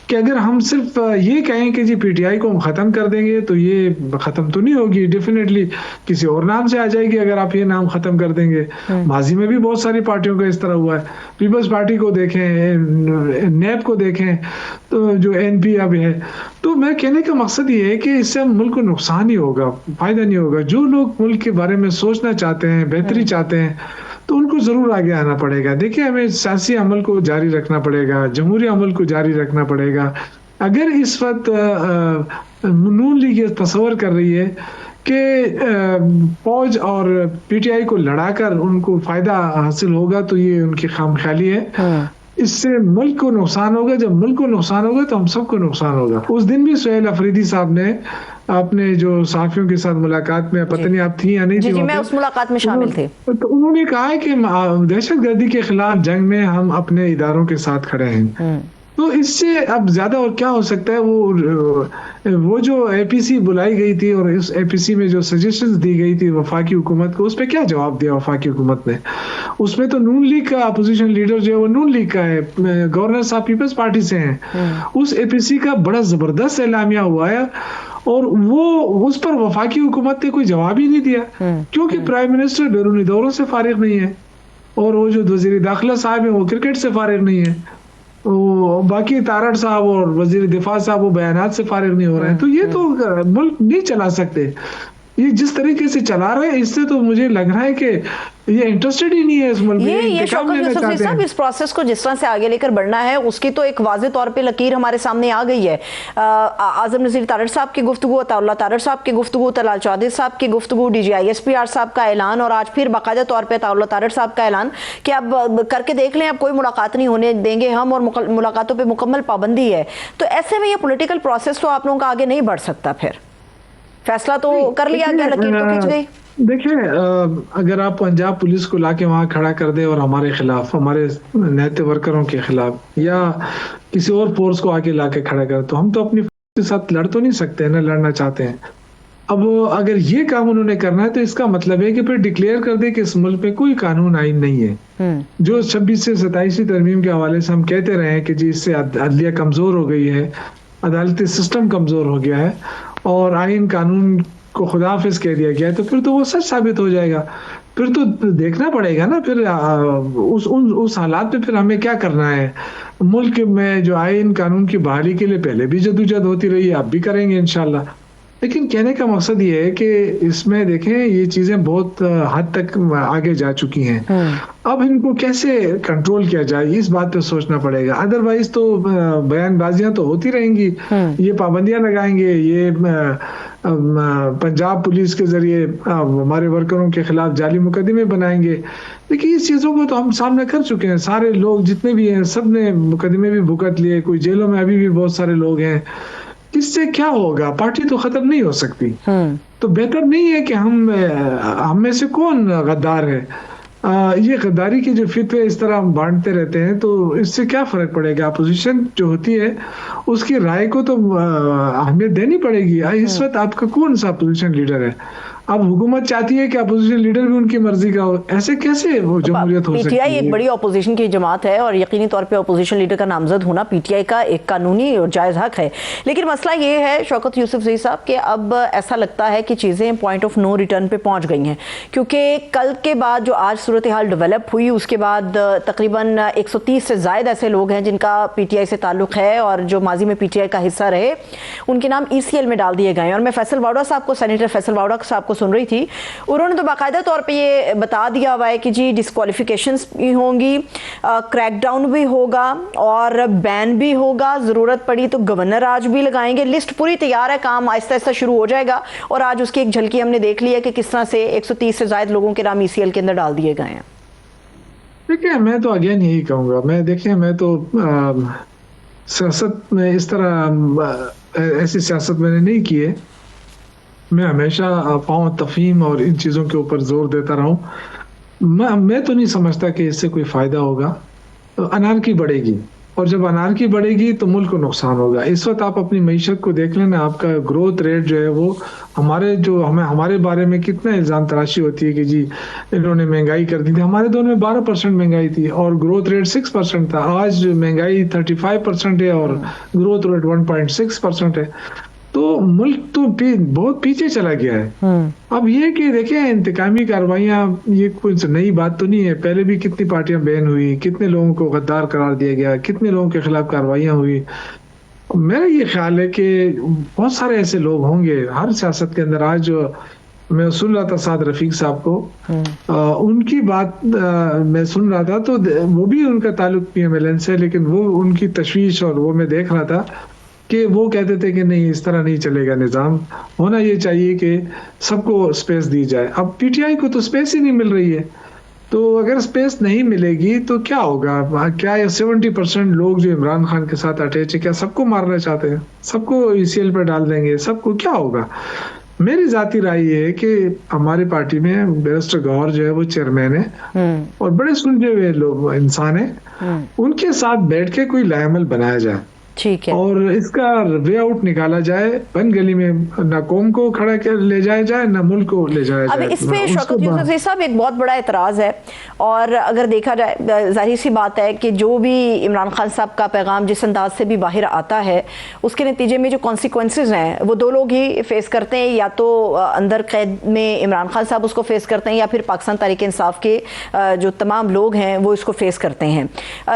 कि अगर हम सिर्फ ये कहें कि जी पीटीआई को हम ख़त्म कर देंगे तो ये ख़त्म तो नहीं होगी, डेफिनेटली किसी और नाम से आ जाएगी अगर आप ये नाम ख़त्म कर देंगे। माजी में भी बहुत सारी पार्टियों का इस तरह हुआ है। पीपल्स पार्टी को देखें, नैब को देखें, तो जो एनपी अब है। तो मैं कहने का मकसद ये है कि इससे मुल्क को नुकसान ही होगा, फ़ायदा नहीं होगा। जो लोग मुल्क के बारे में सोचना चाहते हैं, बेहतरी चाहते हैं, तो उनको जरूर आगे आना पड़ेगा। देखिए, हमें सियासी अमल को जारी रखना पड़ेगा, जमहूरी अमल को जारी रखना पड़ेगा। अगर इस वक्त नून लीग ये तस्वर कर रही है कि फौज और पीटीआई को लड़ाकर उनको फायदा हासिल होगा, तो ये उनकी खामख्याली है। इससे मुल्क को नुकसान होगा। जब मुल्क को नुकसान होगा तो हम सबको नुकसान होगा। उस दिन भी सुहेल अफरीदी साहब ने अपने जो सहाफियों के साथ मुलाकात में, पता नहीं आप थी या नहीं थी, जी मैं उस मुलाकात में शामिल थे, तो उन्होंने कहा है कि दहशतगर्दी के खिलाफ जंग में हम अपने इदारों के साथ खड़े हैं। तो इससे अब ज्यादा और क्या हो सकता है। वो जो एपीसी बुलाई गई थी और इस एपीसी में जो सजेशंस दी गई थी वफाकी हुकूमत को, उस पर क्या जवाब दिया वफाकी हुकूमत ने? उसमें तो नून लीग का अपोजिशन लीडर जो है वो नून लीग का है, गवर्नर साहब पीपल्स पार्टी से हैं। उस एपीसी का बड़ा जबरदस्त एलामिया हुआ है और वो उस पर वफाकी हुकूमत ने कोई जवाब ही नहीं दिया, क्योंकि प्राइम मिनिस्टर बैरूनी दौरों से फारिग नहीं है और वो जो वज़ीर दाखिला साहब है वो क्रिकेट से फारिग नहीं है। वो बाकी तारड़ साहब और वजीर दिफा साहब वो बयानात से फारिग नहीं हो रहे हैं, तो ये तो मुल्क नहीं चला सकते। ये जिस तरीके से चला रहे हैं, इससे तो मुझे लग रहा है कि ये इंटरेस्टेड ही नहीं है इस मुल्क में, ये इंतकाम लेना शौकत चाहते साहब, हैं। इस प्रोसेस को जिस तरह से आगे लेकर बढ़ना है उसकी तो एक वाज़ेह तौर पे लकीर हमारे सामने आ गई है। आजम नज़ीर तारड़ साहब की गुफ्तगू, अताउल्लाह तारड़ साहब की गुफ्तगू, तलाल चौधरी साहब की गुफ्तगू, DGISPR साहब का ऐलान, और आज फिर बाकायदा तौर पर अताउल्लाह तारड़ साहब का ऐलान कि अब करके देख लें, अब कोई मुलाकात नहीं होने देंगे हम, और मुलाकातों पर मुकम्मल पाबंदी है। तो ऐसे में ये पोलिटिकल प्रोसेस तो आप लोगों का आगे नहीं बढ़ सकता। फिर फैसला तो कर लिया गया, लकीर तो खिंच गई। देखिए, अगर आप पंजाब पुलिस को लाके वहां खड़ा कर दे और हमारे खिलाफ, हमारे नेता वर्करों के खिलाफ, या किसी और फोर्स को आके लाके खड़ा कर, तो हम तो अपनी फोर्स के साथ लड़ तो नहीं सकते ना, लड़ना चाहते हैं। अब अगर ये काम उन्होंने करना है तो इसका मतलब है कि फिर डिक्लेयर कर दे कि इस मुल्क में कोई कानून आइन नहीं है। जो 26 से 27वीं तरमीम के हवाले से हम कहते रहे हैं कि जी इससे अदलिया कमजोर हो गई है, अदालती सिस्टम कमजोर हो गया है और आइन कानून को खुदाफिज कह दिया गया है, तो फिर तो वो सच साबित हो जाएगा। फिर तो देखना पड़ेगा ना फिर उस हालात में फिर हमें क्या करना है। मुल्क में जो आइन कानून की बहाली के लिए पहले भी जदोजहद होती रही है, अब भी करेंगे इंशाल्लाह। लेकिन कहने का मकसद ये है कि इसमें देखें ये चीजें बहुत हद तक आगे जा चुकी हैं। अब इनको कैसे कंट्रोल किया जाए, इस बात पे सोचना पड़ेगा। अदरवाइज तो बयानबाजियां तो होती रहेंगी, ये पाबंदियां लगाएंगे, ये पंजाब पुलिस के जरिए हमारे वर्करों के खिलाफ जाली मुकदमे बनाएंगे। देखिए इस चीजों को तो हम सामने कर चुके हैं, सारे लोग जितने भी हैं सब ने मुकदमे भी भुगत लिए, कोई जेलों में अभी भी बहुत सारे लोग हैं। इससे क्या होगा, पार्टी तो खत्म नहीं हो सकती। तो बेहतर नहीं है कि हम में से कौन गद्दार है। ये गद्दारी की जो फितवे इस तरह हम बांटते रहते हैं तो इससे क्या फर्क पड़ेगा। अपोजिशन जो होती है उसकी राय को तो अहमियत देनी पड़ेगी। इस वक्त आपका कौन सा अपोजिशन लीडर है? अब हुकूमत चाहती है कि अपोजिशन लीडर भी उनकी मर्जी का हो, ऐसे कैसे वो जमहूरियत हो सकती है? PTI एक बड़ी अपोजिशन की जमात है और यकीनी तौर पे अपोजिशन लीडर का नामजद होना PTI का एक कानूनी और जायज़ हक है। लेकिन मसला ये है शौकत यूसुफजई साहब कि अब ऐसा लगता है कि चीज़ें पॉइंट ऑफ नो रिटर्न पे पहुंच गई हैं, क्योंकि कल के बाद जो आज सूरत हाल डेवलप हुई उसके बाद तकरीबन 130 से ज़ायद ऐसे लोग हैं जिनका PTI से ताल्लुक़ है और जो माजी में PTI का हिस्सा रहे, उनके नाम ECL में डाल दिए गए। और मैं फैसल वावड़ा साहब को, सेनेटर फैसल वावड़ा साहब को सुन रही थी, उन्होंने तो बाकायदा तौर पे ये बता दिया हुआ है कि जी डिस्क्वालिफिकेशंस भी होंगी, क्रैकडाउन भी होगा और बैन भी होगा, ज़रूरत पड़ी तो गवर्नर आज भी लगाएंगे। लिस्ट पूरी तैयार है, काम आहिस्ता आहिस्ता शुरू हो जाएगा। और आज उसकी एक झलकी हमने देख ली है कि किस तरह से 130 से ज़ायद लोगों के नाम ECL के अंदर डाल दिए गए हैं। देखिए मैं तो अगेन यही कहूँगा, मैं तो सियासत में इस तरह ऐसी सियासत मैंने नहीं की है। मैं हमेशा अफवाह, तफहीम और इन चीज़ों के ऊपर जोर देता रहा हूँ। मैं तो नहीं समझता कि इससे कोई फ़ायदा होगा। तो अनारकी बढ़ेगी और जब अनारकी बढ़ेगी तो मुल्क को नुकसान होगा। इस वक्त आप अपनी मईशत को देख लेना, आपका ग्रोथ रेट जो है वो हमारे बारे में कितना इल्ज़ाम तराशी होती है कि जी इन्होंने महंगाई कर दी थी। हमारे दौर में 12% महंगाई थी और ग्रोथ रेट 6% था। आज महंगाई 35% है और ग्रोथ रेट 1.6% है। तो मुल्क तो बहुत पीछे चला गया है। अब ये कि देखिए इंतकामी कार्रवाइयाँ, ये कुछ नई बात तो नहीं है। पहले भी कितनी पार्टियां बैन हुई, कितने लोगों को गद्दार करार दिया गया, कितने लोगों के खिलाफ कार्रवाइयाँ हुई। मेरा ये ख्याल है कि बहुत सारे ऐसे लोग होंगे हर सियासत के अंदर। आज मैं सुन रहा था साद रफीक साहब को, उनकी बात मैं सुन रहा था, तो वो भी उनका ताल्लुक PMLN से, लेकिन वो उनकी तशवीश और वो मैं देख रहा था कि वो कहते थे कि नहीं इस तरह नहीं चलेगा, निज़ाम होना ये चाहिए कि सबको स्पेस दी जाए। अब PTI को तो स्पेस ही नहीं मिल रही है, तो अगर स्पेस नहीं मिलेगी तो क्या होगा? क्या ये 70% लोग जो इमरान खान के साथ अटैच है, क्या सबको मारना चाहते हैं? सबको ECL पर डाल देंगे? सबको क्या होगा? मेरी जाती राय ये है कि हमारी पार्टी में बैरिस्टर गौहर जो है वो चेयरमैन है और बड़े सुलझे हुए लोग इंसान है, उनके साथ बैठ के कोई लाएमल बनाया जाए। ठीक है। और इसका वे आउट निकाला जाए, बन गली में ना कौम को खड़ा कर ले जाया जाए ना मुल्क को ले जाया अब जाए। इस पे शौकत यूसुफज़ई साहब एक बहुत बड़ा एतराज़ है, और अगर देखा जाए जाहिर सी बात है कि जो भी इमरान खान साहब का पैगाम जिस अंदाज से भी बाहर आता है उसके नतीजे में जो कॉन्सिक्वेंसेज हैं वो दो लोग ही फेस करते हैं, या तो अंदर कैद में इमरान खान साहब उसको फेस करते हैं या फिर पाकिस्तान तहरीक इंसाफ के जो तमाम लोग हैं वो इसको फेस करते हैं।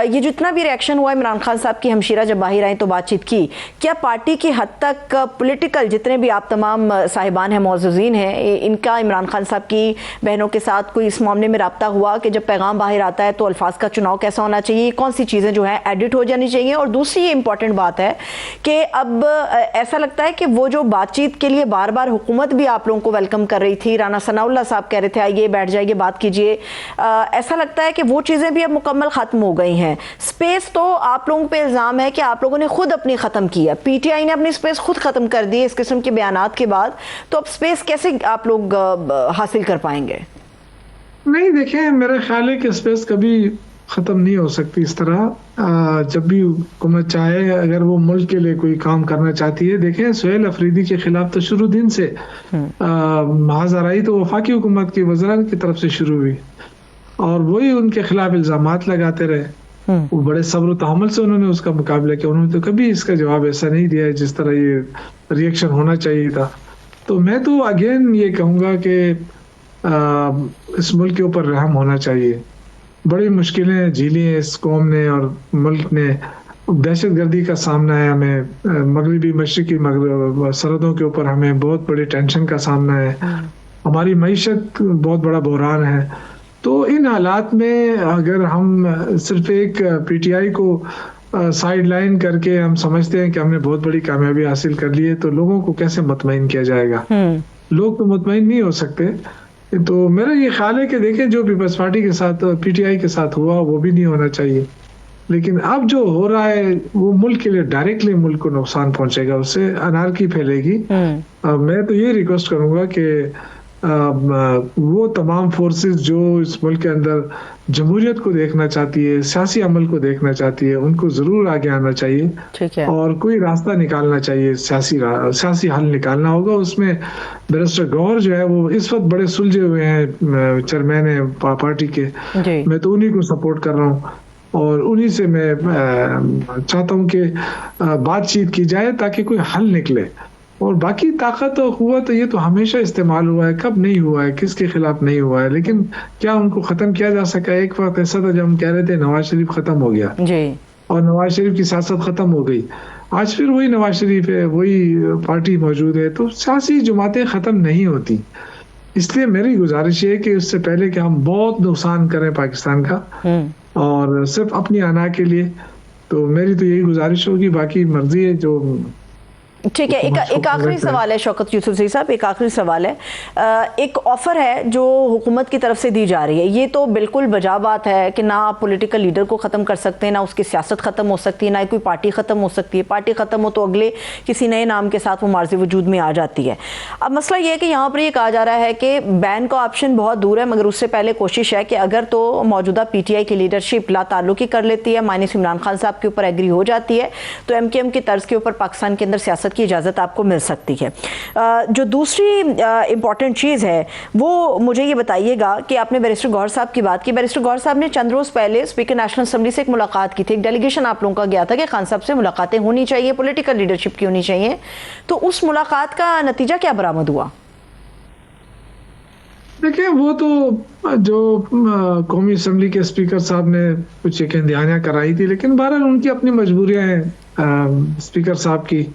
ये जितना भी रिएक्शन हुआ इमरान खान साहब की हमशीरा जब बाहर आई तो बातचीत की, क्या पार्टी की हद तक पॉलिटिकल जितने भी आप तमाम साहिबान हैं मौजूदीन हैं इनका इमरान खान साहब की बहनों के साथ कोई इस मामले में रब्ता हुआ कि जब पैगाम बाहर आता है तो अल्फाज का चुनाव कैसा होना चाहिए, कौन सी चीज़ें जो है एडिट हो जानी चाहिए? और दूसरी ये इंपॉर्टेंट बात है कि अब ऐसा लगता है कि वो जो बातचीत के लिए बार बार हुकूमत भी आप लोगों को वेलकम कर रही थी, राना सनाउल्लाह साहब कह रहे थे आइए बैठ जाइए बात कीजिए, ऐसा लगता है कि वो चीज़ें भी अब मुकम्मल ख़त्म हो गई हैं। स्पेस तो आप लोगों पे इल्ज़ाम है कि आप लोगों ने खुद अपनी ख़त्म की है, पीटीआई ने अपनी स्पेस खुद ख़त्म कर दी इस किस्म के बयानात के बाद, तो अब स्पेस कैसे आप लोग हासिल कर पाएंगे? नहीं, देखें, मेरा ख्याल है कि स्पेस कभी ख़त्म नहीं हो सकती इस तरह। जब भी हुकूमत चाहे, अगर वो मुल्क के लिए कोई काम करना चाहती है, देखें सुहेल अफरीदी के खिलाफ तो शुरू दिन से महाजराई तो वफाकी हुकूमत की वज़रान की तरफ से शुरू हुई और वही उनके खिलाफ इल्ज़ामात लगाते रहे। वो बड़े सब्र तहम्मुल से उन्होंने उसका मुकाबला किया, उन्होंने तो कभी इसका जवाब ऐसा नहीं दिया है जिस तरह ये रिएक्शन होना चाहिए था। तो मैं तो अगेन ये कहूँगा कि इस मुल्क के ऊपर रहम होना चाहिए। बड़ी मुश्किलें झेली हैं इस कौम ने और मुल्क ने, दहशतगर्दी का सामना है हमें, मगरबी मशरकी सरहदों के ऊपर हमें बहुत बड़ी टेंशन का सामना है, हमारी मईशत बहुत बड़ा बहरान है। तो इन हालात में अगर हम सिर्फ एक पीटीआई को साइड लाइन करके हम समझते हैं कि हमने बहुत बड़ी कामयाबी हासिल कर ली है, तो लोगों को कैसे मुतमईन किया जाएगा? लोग तो मुतमईन नहीं हो सकते। तो मेरा ये ख्याल है कि देखें जो पीपल्स पार्टी के साथ पीटीआई के साथ हुआ वो भी नहीं होना चाहिए, लेकिन अब जो हो रहा है वो मुल्क के लिए डायरेक्टली मुल्क को नुकसान पहुंचेगा, उससे अनारकी फैलेगी। मैं तो ये रिक्वेस्ट करूंगा कि वो तमाम फोर्सेस जो इस मुल्क के अंदर जमहूरियत को देखना चाहती है, सियासी अमल को देखना चाहती है, उनको जरूर आगे आना चाहिए। ठीक है। और कोई रास्ता निकालना चाहिए, सियासी हल निकालना होगा। उसमें बैरिस्टर गौहर जो है वो इस वक्त बड़े सुलझे हुए हैं, चेयरमैन है पार्टी के, मैं तो उन्हीं को सपोर्ट कर रहा हूँ और उन्हीं से मैं चाहता हूँ कि बातचीत की जाए ताकि कोई हल निकले। और बाकी ताकत और कुव्वत ये तो हमेशा इस्तेमाल हुआ है, कब नहीं हुआ है, किसके खिलाफ नहीं हुआ है, लेकिन क्या उनको खत्म किया जा सका? एक वक्त ऐसा था जब हम कह रहे थे नवाज शरीफ खत्म हो गया जी, और नवाज शरीफ की सियासत खत्म हो गई, आज फिर वही नवाज शरीफ है, वही पार्टी मौजूद है। तो सियासी जमातें खत्म नहीं होती, इसलिए मेरी गुजारिश है कि उससे पहले कि हम बहुत नुकसान करें पाकिस्तान का और सिर्फ अपनी आना के लिए, तो मेरी तो यही गुजारिश होगी, बाकी मर्जी है जो। ठीक है। एक आखिरी सवाल है शौकत यूसुफज़ई साहब, एक आखिरी सवाल है। एक ऑफर है जो हुकूमत की तरफ से दी जा रही है, ये तो बिल्कुल बजा बात है कि ना आप पॉलिटिकल लीडर को ख़त्म कर सकते हैं, ना उसकी सियासत ख़त्म हो सकती है, ना कोई पार्टी ख़त्म हो सकती है। पार्टी ख़त्म हो तो अगले किसी नए नाम के साथ वो मार्ज़ी वजूद में आ जाती है। अब मसला ये है कि यहाँ पर ये कहा जा रहा है कि बैन का ऑप्शन बहुत दूर है, मगर उससे पहले कोशिश है कि अगर तो मौजूदा पीटीआई की लीडरशिप लाताल्लुकी कर लेती है, माइनस इमरान खान साहब के ऊपर एग्री हो जाती है, तो एमकेएम की तर्ज के ऊपर पाकिस्तान के अंदर सियासत की इजाज़त आपको मिल सकती है। जो दूसरी इंपॉर्टेंट चीज़ है वो मुझे ये बताइएगा कि आपने बैरिस्टर गौहर साहब की बात की। बैरिस्टर गौहर साहब ने चंद रोज़ पहले स्पीकर नेशनल असेंबली से एक मुलाकात की थी, एक डेलीगेशन आप लोगों का गया था कि खान साहब से मुलाकातें होनी चाहिए, पॉलिटिकल लीडरशिप की होनी चाहिए, तो उस मुलाकात का नतीजा क्या बरामद हुआ? देखिए, वो तो जो कौमी असम्बली के स्पीकर साहब ने कुछ यकीन कराई थी, लेकिन बहरहाल उनकी अपनी मजबूरियां हैं स्पीकर साहब की,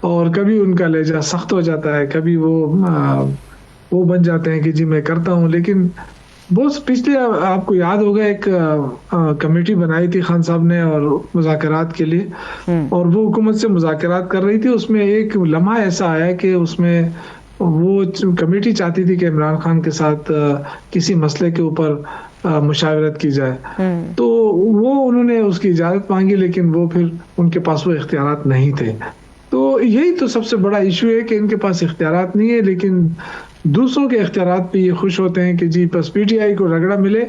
और कभी उनका लहजा सख्त हो जाता है, कभी वो बन जाते हैं कि जी मैं करता हूँ। लेकिन बहुत पिछले आपको याद होगा एक कमेटी बनाई थी खान साहब ने और मुज़ाकरात के लिए, और वो हुकूमत से मुज़ाकरात कर रही थी। उसमें एक लम्हा ऐसा आया कि उसमें वो कमेटी चाहती थी कि इमरान खान के साथ किसी मसले के ऊपर मुशावरत की जाए, तो वो उन्होंने उसकी इजाज़त मांगी, लेकिन वो फिर उनके पास वो इख्तियारात नहीं थे। तो यही तो सबसे बड़ा इशू है कि इनके पास इख्तियारात नहीं है, लेकिन दूसरों के इख्तियारात पे ये खुश होते हैं कि जी बस पीटीआई को रगड़ा मिले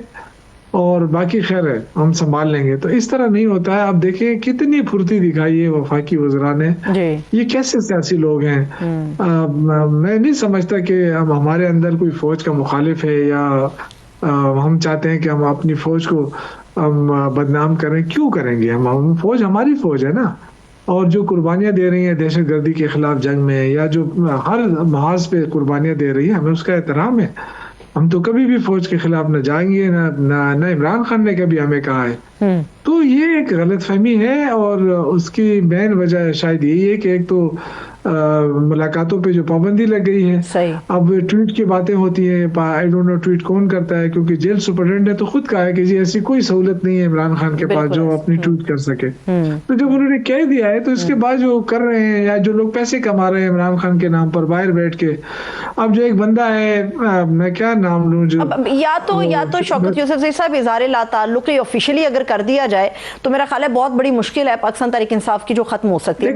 और बाकी खैर है, हम संभाल लेंगे। तो इस तरह नहीं होता है। अब देखिए कितनी फुर्ती दिखाई है वफाकी वज़रा ने। ये कैसे सियासी लोग हैं। मैं नहीं समझता कि अब हमारे अंदर कोई फौज का मुखालिफ है या हम चाहते हैं कि हम अपनी फौज को हम बदनाम करें। क्यों करेंगे हम फौज हमारी फौज है ना। और जो कुर्बानियां दे रही है दहशतगर्दी के खिलाफ जंग में, या जो हर महाज पे कुर्बानियां दे रही है, हमें उसका एहतराम है। हम तो कभी भी फौज के खिलाफ न जाएंगे, ना इमरान खान ने कभी हमें कहा है। तो ये एक गलतफहमी है और उसकी मेन वजह शायद यही है कि एक तो मुलाकातों पे जो पाबंदी लग गई है। अब ट्वीट की बातें होती है, आई डोंट नो ट्वीट कौन करता है, क्योंकि जेल सुपरिटेंडेंट ने तो खुद कहा है कि जी ऐसी कोई सहूलत नहीं है इमरान खान के पास जो अपनी ट्वीट कर सके। तो जब उन्होंने कह दिया है तो इसके बाद जो कर रहे हैं या जो लोग पैसे कमा रहे हैं इमरान खान के नाम पर बाहर बैठ के, अब जो एक बंदा है, मैं क्या नाम लूं, जो या तो शौकत यूसुफजई साहब इज़हार लाताल्लुक़ ऑफिशियली अगर कर दिया जाए तो मेरा ख्याल है बहुत बड़ी मुश्किल है पाकिस्तान तहरीक इंसाफ की जो खत्म हो सकती है।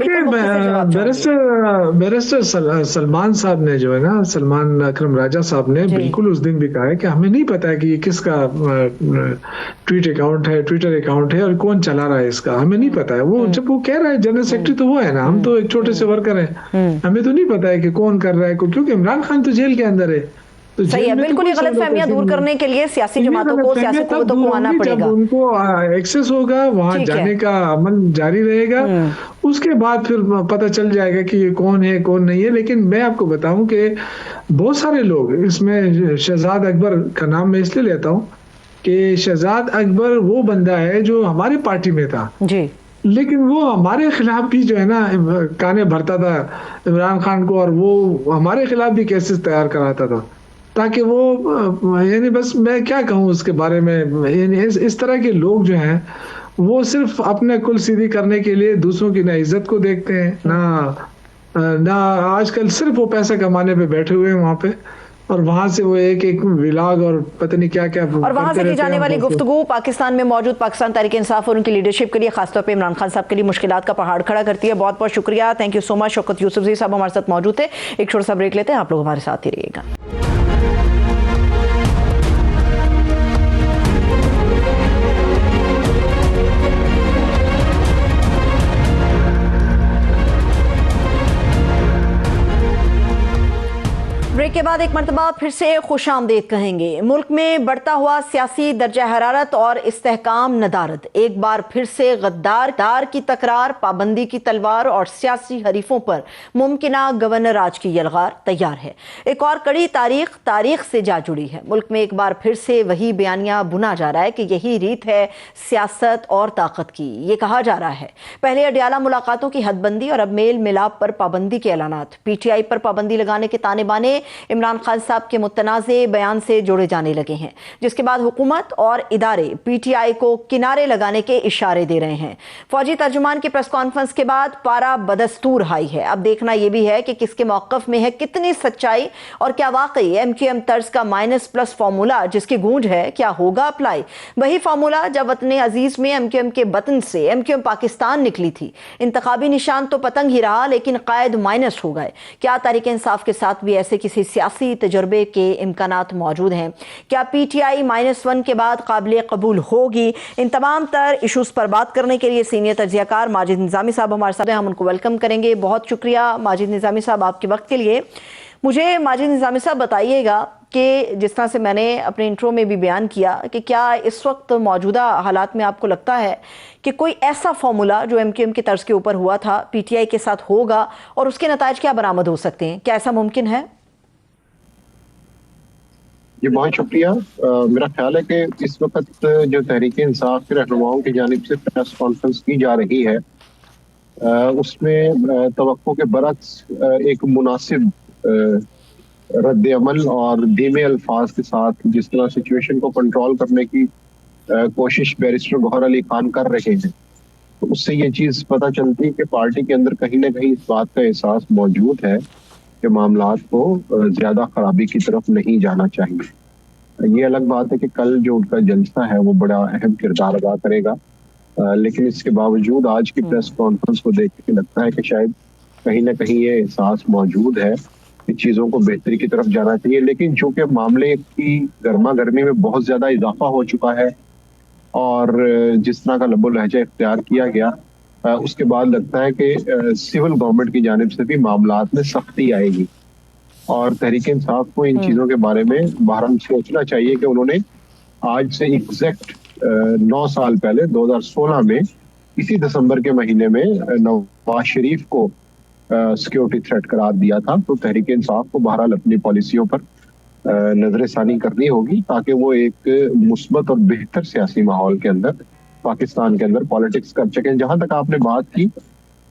बैरिस्टर सलमान साहब ने जो है ना, सलमान अकरम राजा साहब ने बिल्कुल उस दिन भी कहा है कि हमें नहीं पता है कि ये किसका ट्विटर अकाउंट है और कौन चला रहा है इसका, हमें नहीं पता है। वो जब वो कह रहा है जनरल सेक्रेटरी तो वो है ना, हम तो एक छोटे से वर्कर हैं, हमें तो नहीं पता है कि कौन कर रहा है, क्योंकि इमरान खान तो जेल के अंदर है। तो सही है, बिल्कुल ये गलतफहमियां दूर करने के लिए सियासी जमातों को, सियासी कुव्वतों को आना पड़ेगा। जब उनको एक्सेस होगा, वहां जाने का अमल जारी रहेगा, उसके बाद फिर पता चल जाएगा कि ये कौन है कौन नहीं है। लेकिन मैं आपको बताऊं कि बहुत सारे लोग इसमें, शहजाद अकबर का नाम मैं इसलिए लेता हूँ कि शहजाद अकबर वो बंदा है जो हमारी पार्टी में था जी, लेकिन वो हमारे खिलाफ भी जो है ना काने भरता था इमरान खान को, और वो हमारे खिलाफ भी केसेस तैयार कराता था ताकि वो, यानी बस मैं क्या कहूँ उसके बारे में, यानी इस तरह के लोग जो हैं वो सिर्फ अपने कुल सीधी करने के लिए दूसरों की ना इज्जत को देखते हैं, ना आजकल सिर्फ वो पैसा कमाने पे बैठे हुए हैं वहां पे, और वहां से वो एक विलाग और पता नहीं क्या क्या, और वहां से की जाने वाली गुफ्तगू पाकिस्तान में मौजूद पाकिस्तान तहरीक इंसाफ और उनकी लीडरशिप के लिए, खासतौर पे इमरान खान साहब के लिए मुश्किलात का पहाड़ खड़ा करती है। बहुत बहुत शुक्रिया, thank you so much. Shaukat Yousafzai साहब हमारे साथ मौजूद थे। एक छोटा सा ब्रेक लेते हैं, आप लोग हमारे साथ ही रहिएगा। ब्रेक के बाद एक मरतबा फिर से खुशामदीद कहेंगे। मुल्क में बढ़ता हुआ सियासी दर्जा हरारत और इस्तेहकाम नदारत, एक बार फिर से गद्दार की तकरार, पाबंदी की तलवार और सियासी हरीफों पर मुमकिना गवर्नर राज की यलगार तैयार है। एक और कड़ी तारीख से जा जुड़ी है। मुल्क में एक बार फिर से वही बयानिया बुना जा रहा है कि यही रीत है सियासत और ताकत की। ये कहा जा रहा है पहले अडियाला मुलाकातों की हदबंदी और अब मेल मिलाप पर पाबंदी के ऐलानात, PTI पर पाबंदी लगाने के ताने बाने इमरान खान साहब के मुतनाज़े बयान से जोड़े जाने लगे हैं, जिसके बाद हुकूमत और इदारे PTI को किनारे लगाने के इशारे दे रहे हैं। फौजी तर्जुमान की प्रेस कॉन्फ्रेंस के बाद पारा बदस्तूर हाई है। अब देखना यह भी है कि किसके मौक़िफ़ में है कितनी सच्चाई, और क्या वाकई MQM तर्ज का माइनस+ फार्मूला जिसकी गूंज है क्या होगा अप्लाई। वही फार्मूला जब वतन अजीज में MQM के बतन से MQM पाकिस्तान निकली थी। इंतखाबी निशान तो पतंग ही रहा, लेकिन कायद माइनस हो गए। क्या तहरीक इंसाफ के साथ भी ऐसे किसी सियासी तजुर्बे के इम्कानात मौजूद हैं? क्या PTI -1 के बाद काबिल कबूल होगी? इन तमाम तर इशूज़ पर बात करने के लिए सीनियर तज्ज़ियाकार माजिद निज़ामी साहब हमारे साथ हैं, हम उनको वेलकम करेंगे। बहुत शुक्रिया माजिद निज़ामी साहब आपके वक्त के लिए। मुझे माजिद निज़ामी साहब बताइएगा कि जिस तरह से मैंने अपने इंट्रो में भी बयान किया कि क्या इस वक्त मौजूदा हालात में आपको लगता है कि कोई ऐसा फार्मूला जो MQM के तर्ज के ऊपर हुआ था PTI के साथ होगा और उसके नताइज क्या बरामद हो सकते हैं? क्या ऐसा मुमकिन है? जी बहुत शुक्रिया। मेरा ख्याल है कि इस वक्त जो तहरीक इंसाफ के रहनुमाओं की जानिब से प्रेस कॉन्फ्रेंस की जा रही है, उसमें तवक्को के बरक्स एक मुनासिब रद्द अमल और धीमे अल्फाज के साथ जिस तरह सिचुएशन को कंट्रोल करने की कोशिश बैरिस्टर गौहर अली खान कर रहे हैं, तो उससे ये चीज़ पता चलती है कि पार्टी के अंदर कहीं ना कहीं इस बात का एहसास मौजूद है कि मामलात को ज्यादा खराबी की तरफ नहीं जाना चाहिए। ये अलग बात है कि कल जो उनका जलसा है वो बड़ा अहम किरदार अदा करेगा, लेकिन इसके बावजूद आज की प्रेस कॉन्फ्रेंस को देख के लगता है कि शायद कहीं ना कहीं ये एहसास मौजूद है कि चीज़ों को बेहतरी की तरफ जाना चाहिए। लेकिन चूंकि मामले की गर्मा गर्मी में बहुत ज्यादा इजाफा हो चुका है, और जिस तरह का लबो लहजा इख्तियार किया गया, उसके बाद लगता है कि सिविल गवर्नमेंट की जानिब से भी मामलात में सख्ती आएगी। और तहरीक इंसाफ को इन चीज़ों के बारे में बहरहाल सोचना चाहिए कि उन्होंने आज से एग्जैक्ट 9 साल पहले 2016 में इसी दिसंबर के महीने में नवाज शरीफ को सिक्योरिटी थ्रेट करार दिया था। तो तहरीक इंसाफ को बहरहाल अपनी पॉलिसियों पर नजरसानी करनी होगी ताकि वो एक मुस्बत और बेहतर सियासी माहौल के अंदर पाकिस्तान के अंदर पॉलिटिक्स कर सकें। जहां तक आपने बात की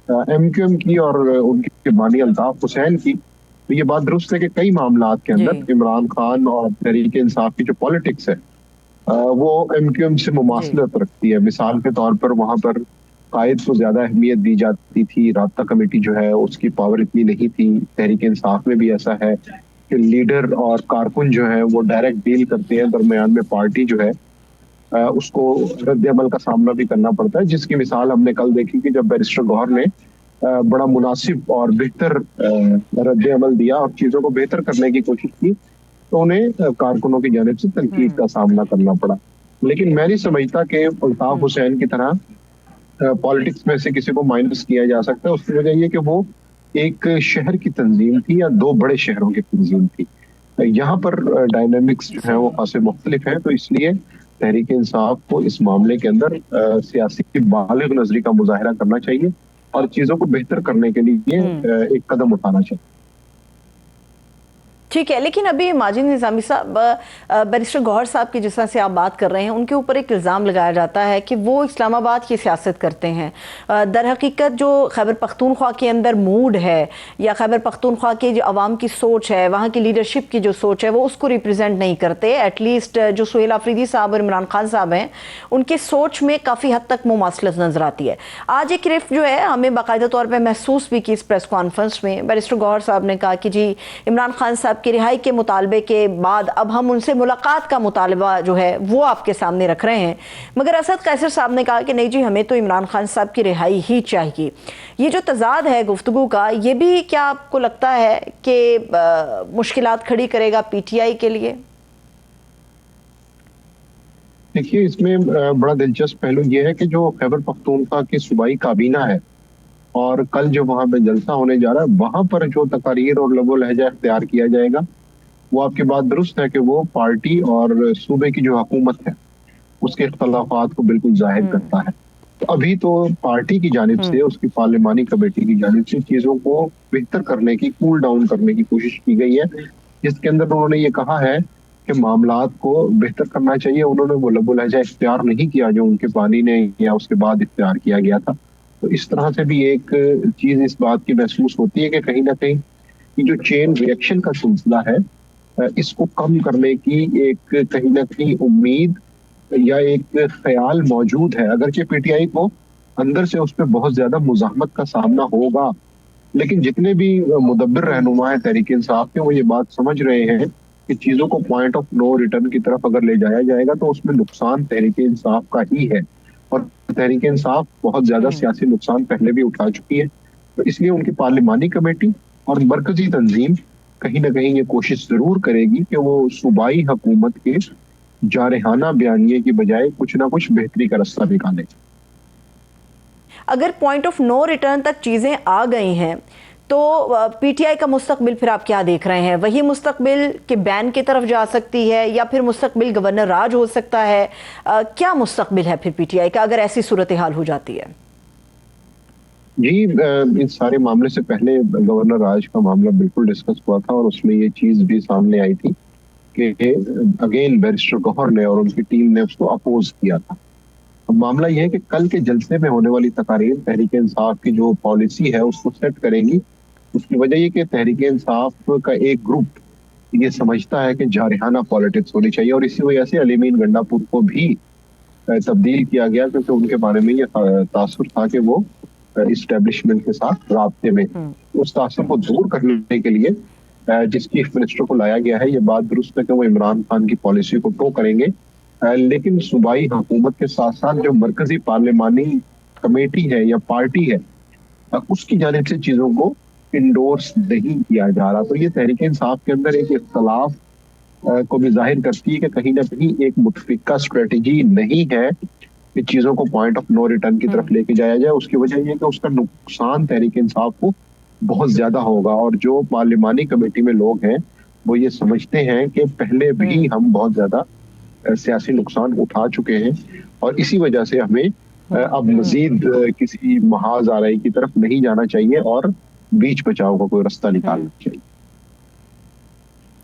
MQM की और उनके बानी अल्ताफ हुसैन की, तो ये बात दुरुस्त है कि कई मामलात के अंदर इमरान खान और तहरीक इंसाफ की जो पॉलिटिक्स है वो MQM से मुमासलत रखती है। मिसाल के तौर पर वहां पर कायद को ज्यादा अहमियत दी जाती थी, राब्ता कमेटी जो है उसकी पावर इतनी नहीं थी। तहरीक इंसाफ में भी ऐसा है कि लीडर और कारकुन जो है वो डायरेक्ट डील करते हैं, दरमियान में पार्टी जो है उसको रद्द अमल का सामना भी करना पड़ता है, जिसकी मिसाल हमने कल देखी कि जब बैरिस्टर गौहर ने बड़ा मुनासिब और बेहतर रद्द अमल दिया और चीजों को बेहतर करने की कोशिश की, तो उन्हें कारकुनों की जानिब से तनकीद का सामना करना पड़ा। लेकिन मैं नहीं समझता कि अल्ताफ हुसैन की तरह पॉलिटिक्स में से किसी को माइनस किया जा सकता है। उसकी वजह ये कि वो एक शहर की तंजीम थी या दो बड़े शहरों की तंजीम थी। यहाँ पर डायनामिक्स जो है वो खासे मुख्तलिफ है, तो इसलिए तहरीक इंसाफ को इस मामले के अंदर सियासी बालिग नजरी का मुजाहरा करना चाहिए और चीजों को बेहतर करने के लिए एक कदम उठाना चाहिए। ठीक है, लेकिन अभी माजिद निज़ामी साहब, बैरिस्टर गौहर साहब की जिस तरह से आप बात कर रहे हैं, उनके ऊपर एक इल्ज़ाम लगाया जाता है कि वो इस्लामाबाद की सियासत करते हैं। दर हकीकत जो खैबर पख्तूनख्वा के अंदर मूड है या खैबर पख्तूनख्वा की जो अवाम की सोच है, वहाँ की लीडरशिप की जो सोच है, वो उसको रिप्रेजेंट नहीं करते। एटलीस्ट जो सुहेल आफरीदी साहब और इमरान खान साहब हैं, उनकी सोच में काफ़ी हद तक मुमासलत नज़र आती है। आज एक रिफ जो है हमें बाकायदा तौर पर महसूस भी की इस प्रेस कॉन्फ्रेंस में। बैरिस्टर गौहर साहब ने कहा कि जी इमरान खान साहब की रिहाई के मुतालबे के बाद अब हम उनसे मुलाकात का मुतालबा जो है वो आपके सामने रख रहे हैं, मगर असद कैसर साहब ने कहा कि नहीं जी, हमें तो इमरान खान साहब की रिहाई ही चाहिए। ये जो तजाद है गुफ्तगू का, ये भी क्या आपको लगता है कि मुश्किलात खड़ी करेगा PTI के लिए? देखिए, इसमें बड़ा दिलचस्प पहलू ये है कि जो खैबर पख्तूनख्वा की सूबाई काबीना है और कल जो वहां पे जलसा होने जा रहा है, वहां पर जो तकारीर और लबो लहजा इख्तियार किया जाएगा, वो आपकी बात दुरुस्त है कि वो पार्टी और सूबे की जो हुकूमत है उसके इख्तलाफात को बिल्कुल जाहिर करता है। तो अभी तो पार्टी की जानिब से, उसकी पार्लिमानी कमेटी की जानिब से चीजों को बेहतर करने की, कूल डाउन करने की कोशिश की गई है, जिसके अंदर उन्होंने ये कहा है कि मामलात को बेहतर करना चाहिए। उन्होंने वो लबो लहजा इख्तियार नहीं किया जो उनके बानी ने या उसके बाद इख्तियार किया गया था। तो इस तरह से भी एक चीज इस बात की महसूस होती है कि कहीं ना कहीं ये जो चेन रिएक्शन का सिलसिला है, इसको कम करने की एक कहीं ना कहीं उम्मीद या एक ख्याल मौजूद है। अगरचे PTI को अंदर से उस पर बहुत ज्यादा मुजाहमत का सामना होगा, लेकिन जितने भी मुदब्बिर रहनुमा है तहरीक इंसाफ के, वो ये बात समझ रहे हैं कि चीजों को पॉइंट ऑफ नो रिटर्न की तरफ अगर ले जाया जाएगा तो उसमें नुकसान तहरीक इंसाफ का ही है, और तहरीक इंसाफ बहुत ज्यादा सियासी नुकसान पहले भी उठा चुकी है। तो इसलिए उनकी पार्लिमानी कमेटी और मरकजी तंजीम कहीं ना कहीं ये कोशिश जरूर करेगी कि वो सूबाई हुकूमत के जारहाना बयानिए की बजाय कुछ ना कुछ बेहतरी का रास्ता निकाले। अगर पॉइंट ऑफ नो रिटर्न तक चीज़ें आ गई हैं तो PTI का मुस्तकबिल फिर आप क्या देख रहे हैं? वही मुस्तकबिल के बैन की तरफ जा सकती है या फिर मुस्तकबिल गवर्नर राज हो सकता है? क्या मुस्तकबिल है फिर PTI का अगर ऐसी सूरत हाल हो जाती है? जी, इस सारे मामले से पहले गवर्नर राज का मामला बिल्कुल डिस्कस हुआ था और उसमें ये चीज भी सामने आई थी कि अगेन बैरिस्टर गौहर ने और उनकी टीम ने उसको अपोज किया था। अब मामला यह है कि कल के जलसे में होने वाली तकारीर तहरीक इंसाफ की जो पॉलिसी है उसको सेट करेंगी। उसकी वजह ये कि तहरीक इंसाफ का एक ग्रुप ये समझता है कि जारहाना पॉलिटिक्स होनी चाहिए और इसी वजह से अलीमीन गंडापुर को भी तब्दील किया गया, क्योंकि उनके बारे में ये तासुर था कि वो इस्टेब्लिशमेंट के साथ राब्ते में। उस तासुर को दूर करने के लिए जिस चीफ मिनिस्टर को लाया गया है, ये बात दुरुस्त है कि वो इमरान खान की पॉलिसी को टो करेंगे, लेकिन सूबाई हुकूमत के साथ साथ जो मरकजी पार्लिमानी कमेटी है या पार्टी है, उसकी जानिब से चीजों को इंडोर्स नहीं किया जा रहा। तो ये तहरीक इंसाफ के अंदर एक इख्तलाफ को भी जाहिर करती है कि कहीं ना कहीं एक मुतफिका स्ट्रेटेजी नहीं है कि चीजों को पॉइंट ऑफ नो रिटर्न की तरफ लेके जाया जाए। उसकी वजह यह है कि उसका नुकसान तहरीक इंसाफ को बहुत ज्यादा होगा। और जो पार्लिमानी कमेटी में लोग हैं वो ये समझते हैं कि पहले भी हम बहुत ज्यादा सियासी नुकसान उठा चुके हैं और इसी वजह से हमें अब मजीद किसी महाज़ाराई की तरफ नहीं जाना चाहिए और बीच बचाव का कोई रास्ता निकालना चाहिए।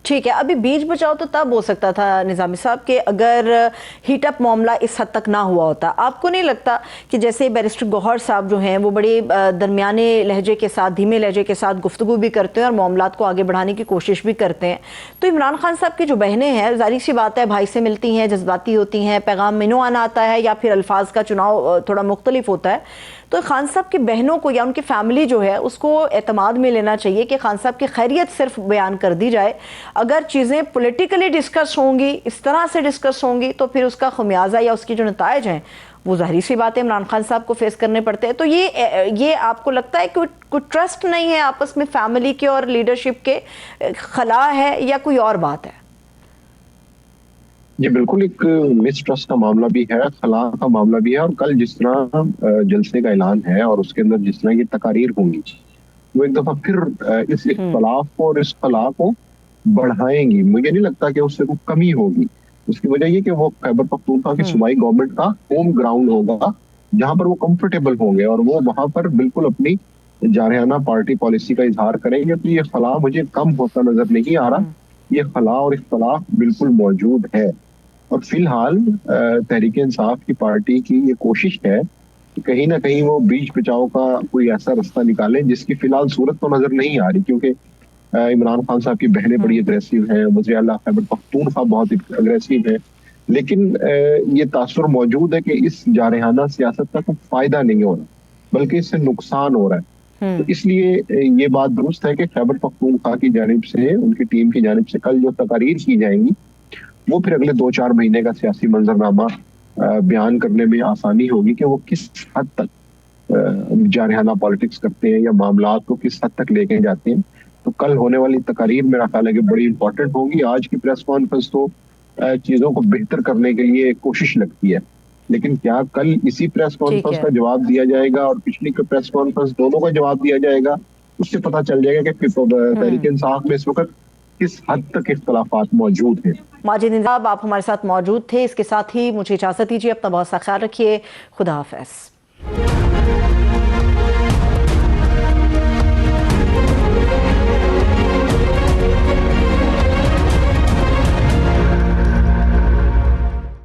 ठीक है, अभी बीच बचाव तो तब हो सकता था निज़ामी साहब कि अगर हीट अप मामला इस हद तक ना हुआ होता। आपको नहीं लगता कि जैसे बैरिस्टर गौहर साहब जो हैं वो बड़े दरमियाने लहजे के साथ, धीमे लहजे के साथ गुफ्तगू भी करते हैं और मामलात को आगे बढ़ाने की कोशिश भी करते हैं, तो इमरान खान साहब की जो बहनें हैं, जाहिर सी बात है भाई से मिलती हैं, जज्बाती होती हैं, पैगाम मिनो आना आता है या फिर अल्फाज का चुनाव थोड़ा मुख्तलिफ होता है, तो खान साहब की बहनों को या उनकी फैमिली जो है उसको एतमाद में लेना चाहिए कि खान साहब की खैरियत सिर्फ बयान कर दी जाए। अगर चीज़ें पॉलिटिकली डिस्कस होंगी, इस तरह से डिस्कस होंगी, तो फिर उसका खमियाजा या उसकी जो नतायज हैं वो जाहिर सी बात है इमरान खान साहब को फेस करने पड़ते हैं। तो ये आपको लगता है कि कोई ट्रस्ट नहीं है आपस में फैमिली के और लीडरशिप के, खला है या कोई और बात है? ये बिल्कुल एक मिसट्रस्ट का मामला भी है, खला का मामला भी है। और कल जिस तरह जलसे का ऐलान है और उसके अंदर जिस तरह की तकारीर होंगी वो एक दफा फिर इस इख्तलाफ को और इस खला को बढ़ाएंगी। मुझे नहीं लगता कि उससे कोई कमी होगी। उसकी वजह ये कि वो खैबर पख्तूनख्वा की सूबाई गवर्नमेंट का होम ग्राउंड होगा जहां पर वो कंफर्टेबल होंगे और वो वहां पर बिल्कुल अपनी जारहाना पार्टी पॉलिसी का इजहार करेंगे। तो ये खला मुझे कम होता नजर नहीं आ रहा। ये खला और इख्तलाफ बिल्कुल मौजूद है और फिलहाल तहरीक इंसाफ की पार्टी की ये कोशिश है कि कहीं ना कहीं वो बीच बचाव का कोई ऐसा रास्ता निकालें जिसकी फिलहाल सूरत तो नजर नहीं आ रही, क्योंकि इमरान खान साहब की बहनें बड़ी अग्रेसिव हैं, वज़ीर आला खैबर पख्तूनख्वा बहुत अग्रेसिव है, लेकिन ये तासुर मौजूद है कि इस जारहाना सियासत का कोई फायदा नहीं हो रहा बल्कि इससे नुकसान हो रहा है। तो इसलिए ये बात दुरुस्त है कि खैबर पख्तूनख्वा की जानिब से, उनकी टीम की जानिब से कल जो तकारीर की जाएंगी वो फिर अगले 2-4 महीने का सियासी मंजरनामा बयान करने में आसानी होगी कि वो किस हद तक जारहाना पॉलिटिक्स करते हैं या मामलात को किस हद तक लेके जाते हैं। तो कल होने वाली तकारीर मेरा ख्याल है कि बड़ी इंपॉर्टेंट होगी। आज की प्रेस कॉन्फ्रेंस तो चीजों को बेहतर करने के लिए कोशिश लगती है, लेकिन क्या कल इसी प्रेस कॉन्फ्रेंस का जवाब दिया जाएगा और पिछली प्रेस कॉन्फ्रेंस दोनों का जवाब दिया जाएगा? उससे पता चल जाएगा कि तहरीक इंसाफ में इस वक्त किस हद तक इख्तलाफात मौजूद हैं। माजिद निजाम, आप हमारे साथ मौजूद थे। इसके साथ ही मुझे इजाजत दीजिए। अपना बहुत सा ख्याल रखिए। खुदा हाफिज।